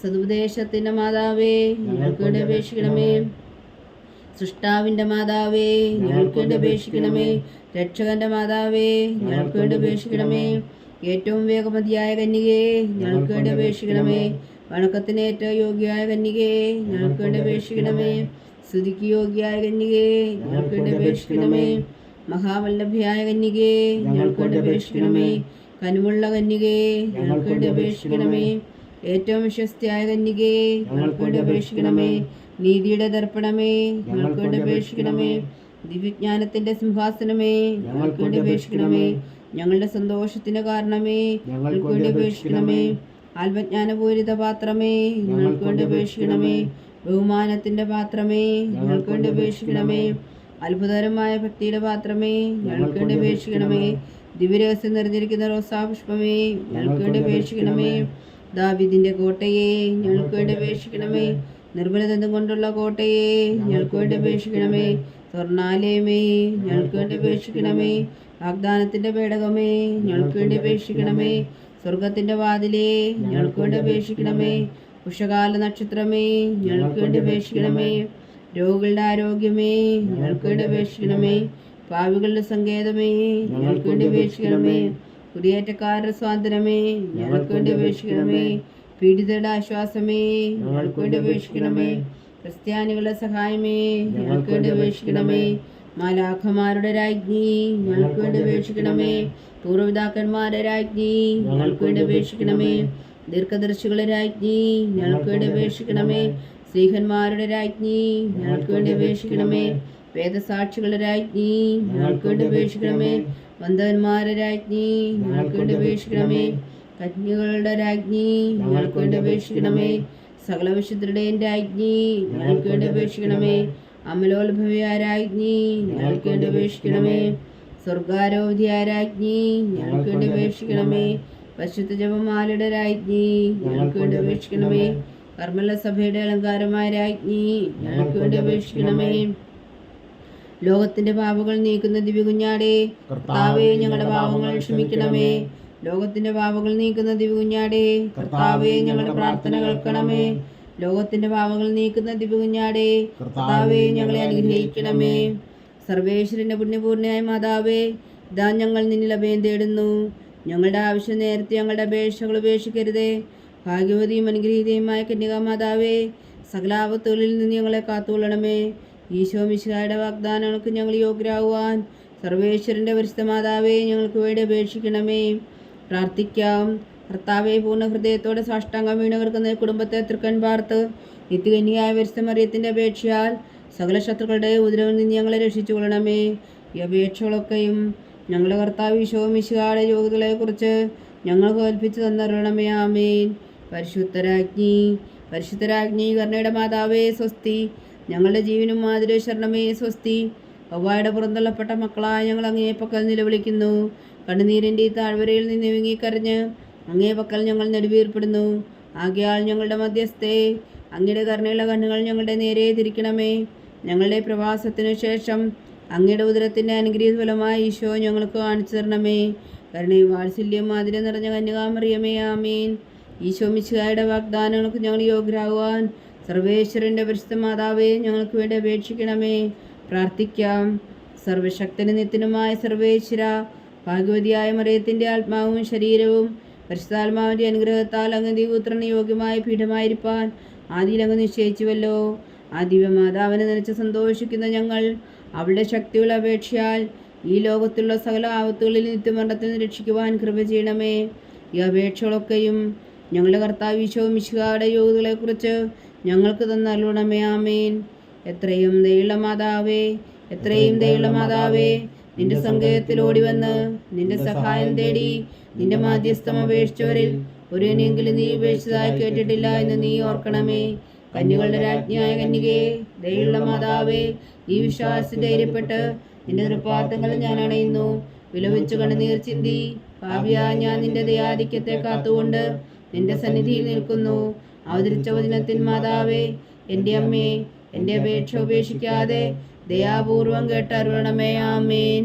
സതുപദേശത്തിന്റെ മാതാവേ ഞങ്ങൾക്ക് വേണ്ടി അപേക്ഷിക്കണമേ. സൃഷ്ടാവിന്റെ മാതാവേ ഞങ്ങൾക്ക് വേണ്ടി അപേക്ഷിക്കണമേ. രക്ഷകന്റെ മാതാവേ ഞങ്ങൾക്ക് വേണ്ടി അപേക്ഷിക്കണമേ. ഏറ്റവും വേഗമതിയായ കന്യകയെ ഞങ്ങൾക്ക് വേണ്ടി അപേക്ഷിക്കണമേ. വണക്കത്തിന് ഏറ്റവും യോഗ്യയായ കന്യകയെ ഞങ്ങൾക്ക് വേണ്ടി അപേക്ഷിക്കണമേ. സ്തുതിക്ക് യോഗ്യയായ കന്യകയെ ഞങ്ങൾക്ക് വേണ്ടി അപേക്ഷിക്കണമേ. മഹാവല്ലഭയായ കന്യകയെ ഞങ്ങൾക്ക് വേണ്ടി അപേക്ഷിക്കണമേ. കനുവുള്ള കന്യകയെ ഞങ്ങൾക്ക് വേണ്ടി അപേക്ഷിക്കണമേ. ഏറ്റവും വിശ്വസ്തയായ കന്യകയെ ഞങ്ങൾക്ക് വേണ്ടി അപേക്ഷിക്കണമേ. നീതിയുടെ ദർപ്പണമേ ഞങ്ങൾക്ക് വേണ്ടി അപേക്ഷിക്കണമേ. ദിവ്യജ്ഞാനത്തിന്റെ സിംഹാസനമേ ഞങ്ങൾക്ക് വേണ്ടി അപേക്ഷിക്കണമേ. ഞങ്ങളുടെ സന്തോഷത്തിന് കാരണമേ ഞങ്ങൾക്ക് വേണ്ടി അപേക്ഷിക്കണമേ. ആത്മജ്ഞാനപൂരിത പാത്രമേ ഞങ്ങൾക്ക് വേണ്ടി അപേക്ഷിക്കണമേ. ബഹുമാനത്തിന്റെ പാത്രമേ ഞങ്ങൾക്ക് വേണ്ടി അപേക്ഷിക്കണമേ. അത്ഭുതകരമായ ഭക്തിയുടെ പാത്രമേ ഞങ്ങൾക്ക് വേണ്ടി അപേക്ഷിക്കണമേ. ദിവ്യരഹസ്യം നിറഞ്ഞിരിക്കുന്ന റോസാപുഷ്പമേ ഞങ്ങൾക്ക് വേണ്ടി അപേക്ഷിക്കണമേ. ദാവീദിന്റെ കോട്ടയെ ഞങ്ങൾക്ക് വേണ്ടി അപേക്ഷിക്കണമേ. നിർമ്മലതന്തം കൊണ്ടുള്ള കോട്ടയെ ഞങ്ങൾക്ക് വേണ്ടി അപേക്ഷിക്കണമേ. സ്വർണാലയമേ ഞങ്ങൾക്ക് വേണ്ടി അപേക്ഷിക്കണമേ. വാഗ്ദാനത്തിന്റെ പേടകമേ ഞങ്ങൾക്ക് വേണ്ടി അപേക്ഷിക്കണമേ. സ്വർഗത്തിന്റെ വാതിലേ ഞങ്ങൾക്ക് വേണ്ടി അപേക്ഷിക്കണമേ. ഉഷകാല നക്ഷത്രമേ ഞങ്ങൾക്ക് വേണ്ടി അപേക്ഷിക്കണമേ. രോഗികളുടെ ആരോഗ്യമേ ഞങ്ങൾക്ക് വേണ്ടി അപേക്ഷിക്കണമേ. പാവികളുടെ സങ്കേതമേ ഞങ്ങൾക്ക് വേണ്ടി അപേക്ഷിക്കണമേ. കുടിയേറ്റക്കാരുടെ സ്വാതന്ത്ര്യമേ ഞങ്ങൾക്ക് വേണ്ടി അപേക്ഷിക്കണമേ. പീഡിതരുടെ ആശ്വാസമേ ഞങ്ങൾക്ക് വേണ്ടി അപേക്ഷിക്കണമേ. ക്രിസ്ത്യാനികളുടെ സഹായമേ ഞങ്ങൾക്ക് വേണ്ടി അപേക്ഷിക്കണമേ. മാലാഖമാരുടെ രാജ്ഞി ഞങ്ങൾക്ക് വേണ്ടി അപേക്ഷിക്കണമേ. പൂർവ്വപിതാക്കന്മാരുടെ രാജ്ഞി ഞങ്ങൾക്ക് വേണ്ടി അപേക്ഷിക്കണമേ. ദീർഘദർശികളുടെ രാജ്ഞി ഞങ്ങൾക്ക് വേണ്ടി അപേക്ഷിക്കണമേ. സ്ത്രീഹന്മാരുടെ രാജ്ഞി ഞങ്ങൾക്ക് വേണ്ടി അപേക്ഷിക്കണമേ. വേദസാക്ഷികളുടെ രാജ്ഞി ഞങ്ങൾക്ക് വേണ്ടി അപേക്ഷിക്കണമേ. വന്ദവന്മാരുടെ രാജ്ഞി ഞങ്ങൾക്ക് വേണ്ടി അപേക്ഷിക്കണമേ. കന്യകളുടെ രാജ്ഞി ഞങ്ങൾക്ക് വേണ്ടി അപേക്ഷിക്കണമേ. സകല വിശുദ്ധരുടെയും രാജ്ഞി ഞങ്ങൾക്ക് വേണ്ടി അപേക്ഷിക്കണമേ. അമലോത്ഭവയായ രാജ്ഞി ഞങ്ങൾക്ക് വേണ്ടി അപേക്ഷിക്കണമേ. സ്വർഗാരോധിയായ രാജ്ഞി ഞങ്ങൾക്ക് വേണ്ടി അപേക്ഷിക്കണമേ. പരിശുദ്ധ ജപമാലയുടെ രാജ്ഞി ഞങ്ങൾക്ക് വേണ്ടി അപേക്ഷിക്കണമേ. കർമ്മല സഭയുടെ അലങ്കാരമായ രാജ്ഞി ഞങ്ങൾക്ക് വേണ്ടി അപേക്ഷിക്കണമേ. ലോകത്തിന്റെ പാപങ്ങൾ നീക്കുന്ന ദിവ്യകുഞ്ഞാടേ കർത്താവേ ഞങ്ങളുടെ പാപങ്ങൾ ക്ഷമിക്കണമേ. ലോകത്തിന്റെ പാപങ്ങൾ നീക്കുന്ന ദിവ്യകുഞ്ഞാടേ കർത്താവേ ഞങ്ങളുടെ പ്രാർത്ഥന കേൾക്കണമേ. ലോകത്തിന്റെ പാപങ്ങൾ നീക്കുന്ന ദിവ്യകുഞ്ഞാടേ കർത്താവേ ഞങ്ങളെ അനുഗ്രഹിക്കണമേ. സർവേശ്വരന്റെ പുണ്യപൂർണ്ണയായ മാതാവേ ഇതാ ഞങ്ങൾ നിന്നിൽ അഭയം തേടുന്നു. ഞങ്ങളുടെ ആവശ്യം നേരത്തെ ഞങ്ങളുടെ അപേക്ഷകൾ ഉപേക്ഷിക്കരുതേ. ഭാഗ്യവതിയും അനുഗ്രഹീതയുമായ കന്യകാമാതാവേ സകലാപത്തുകളിൽ നിന്ന് ഞങ്ങളെ കാത്തുകൊള്ളണമേ. ഈശോ മിശിഹായുടെ വാഗ്ദാനങ്ങൾക്ക് ഞങ്ങൾ യോഗ്യരാകുവാൻ സർവേശ്വരന്റെ പരിശുദ്ധ മാതാവേ ഞങ്ങൾക്ക് വേണ്ടി അപേക്ഷിക്കണമേ. പ്രാർത്ഥിക്കാം. കർത്താവെ പൂർണ്ണ ഹൃദയത്തോടെ സാഷ്ടാംഗം വീണവർക്കുന്ന കുടുംബത്തെ തൃക്കൺ പാർത്ത് നിത്യകന്യയായ പരിശുദ്ധ മറിയത്തിന്റെ അപേക്ഷയാൽ സകല ശത്രുക്കളുടെ ഉപദ്രവത്തിൽ നിന്ന് ഞങ്ങളെ രക്ഷിച്ചു കൊള്ളണമേ. ഈ അപേക്ഷകളൊക്കെയും ഞങ്ങളുടെ കർത്താവ് ഈശോ മിശിഹായുടെ യോഗ്യതകളെക്കുറിച്ച് ഞങ്ങൾക്ക് കൽപ്പിച്ചു തന്നരുളണമേ. ആമേൻ. പരിശുദ്ധരാജ്ഞി കരുണയുടെ മാതാവേ സ്വസ്തി. ഞങ്ങളുടെ ജീവനും മാതിരി ശരണമേ സ്വസ്തി. വവ്വായുടെ പുറന്തള്ളപ്പെട്ട മക്കളായ ഞങ്ങൾ അങ്ങേ പക്കൽ നിലവിളിക്കുന്നു. കണ്ണുനീരിൻ്റെ ഈ താഴ്വരയിൽ നിന്ന് വിങ്ങിക്കരഞ്ഞ് അങ്ങേ പക്കൽ ഞങ്ങൾ നെടുവീർപ്പെടുന്നു. ആകയാൽ ഞങ്ങളുടെ മധ്യസ്ഥേ അങ്ങയുടെ കരുണയുള്ള കണ്ണുകൾ ഞങ്ങളുടെ നേരെ തിരിക്കണമേ. ഞങ്ങളുടെ പ്രവാസത്തിനു ശേഷം അങ്ങയുടെ ഉദരത്തിൻ്റെ അനുഗ്രഹീത ഫലമായി ഈശോ ഞങ്ങൾക്ക് കാണിച്ചു തരണമേ. കരുണയും വാത്സല്യം മാതിരി നിറഞ്ഞ കന്യകാമറിയമേ. ആമേൻ. ഈശോ മിശിഹായുടെ വാഗ്ദാനങ്ങൾക്ക് ഞങ്ങൾ യോഗ്യരാകുവാൻ സർവേശ്വരൻ്റെ പരിശുദ്ധ മാതാവേ ഞങ്ങൾക്ക് വേണ്ടി അപേക്ഷിക്കണമേ. പ്രാർത്ഥിക്കാം. സർവശക്തനും നിത്യനുമായ സർവേശ്വര, ഭാഗ്യവതിയായ മറിയത്തിൻ്റെ ആത്മാവും ശരീരവും പരിശുദ്ധാത്മാവിൻ്റെ അനുഗ്രഹത്താൽ അങ്ങ് ദിവ്യപുത്രന് യോഗ്യമായ പീഠമായിരിക്കാൻ ആദിയിൽ അങ്ങ് നിശ്ചയിച്ചുവല്ലോ. ആ ദിവ്യമാതാവിനെ നനച്ച് സന്തോഷിക്കുന്ന ഞങ്ങൾ അവളുടെ ശക്തിയുള്ള അപേക്ഷയാൽ ഈ ലോകത്തുള്ള സകല ആപത്തുകളിൽ നിത്യമരണത്തിൽ നിന്ന് രക്ഷിക്കുവാൻ കൃപ ചെയ്യണമേ. ഈ അപേക്ഷകളൊക്കെയും ഞങ്ങളുടെ കർത്താവ് ഈശോ മിശിഹായുടെ യോഗ്യതകളെക്കുറിച്ച് ഞങ്ങൾക്ക് തന്നരുളണമേ. ആമേൻ. എത്രയും ദയുള്ള മാതാവേ നിന്റെ സങ്കേതത്തിൽ ഓടിവന്ന് നിന്റെ സഹായം തേടി നിന്റെ മാധ്യസ്ഥം അപേക്ഷിച്ചവരിൽ ഒരുവനെങ്കിലും നീ ഉപേക്ഷിച്ചതായി കേട്ടിട്ടില്ല എന്ന് നീ ഓർക്കണമേ. കന്യകളുടെ രാജ്ഞിയായ കന്യകേ, ദയുള്ള മാതാവേ, ഈ വിശ്വാസത്തിൽ ധൈര്യപ്പെട്ട് നിന്റെ തൃപ്പാദങ്ങളിൽ ഞാൻ അണയുന്നു. വിലപിച്ചു കണ്ണുനീർ ചിന്തി പാപിയായ ഞാൻ നിന്റെ ദയാധിക്യത്തെ കാത്തുകൊണ്ട് നിന്റെ സന്നിധിയിൽ നിൽക്കുന്നു. അവതരിച്ച വചനത്തിൽ മാതാവേ, എൻ്റെ അമ്മേ, എൻ്റെ അപേക്ഷ ഉപേക്ഷിക്കാതെ ദയാപൂർവം കേട്ടരുളണമേ. ആമേൻ.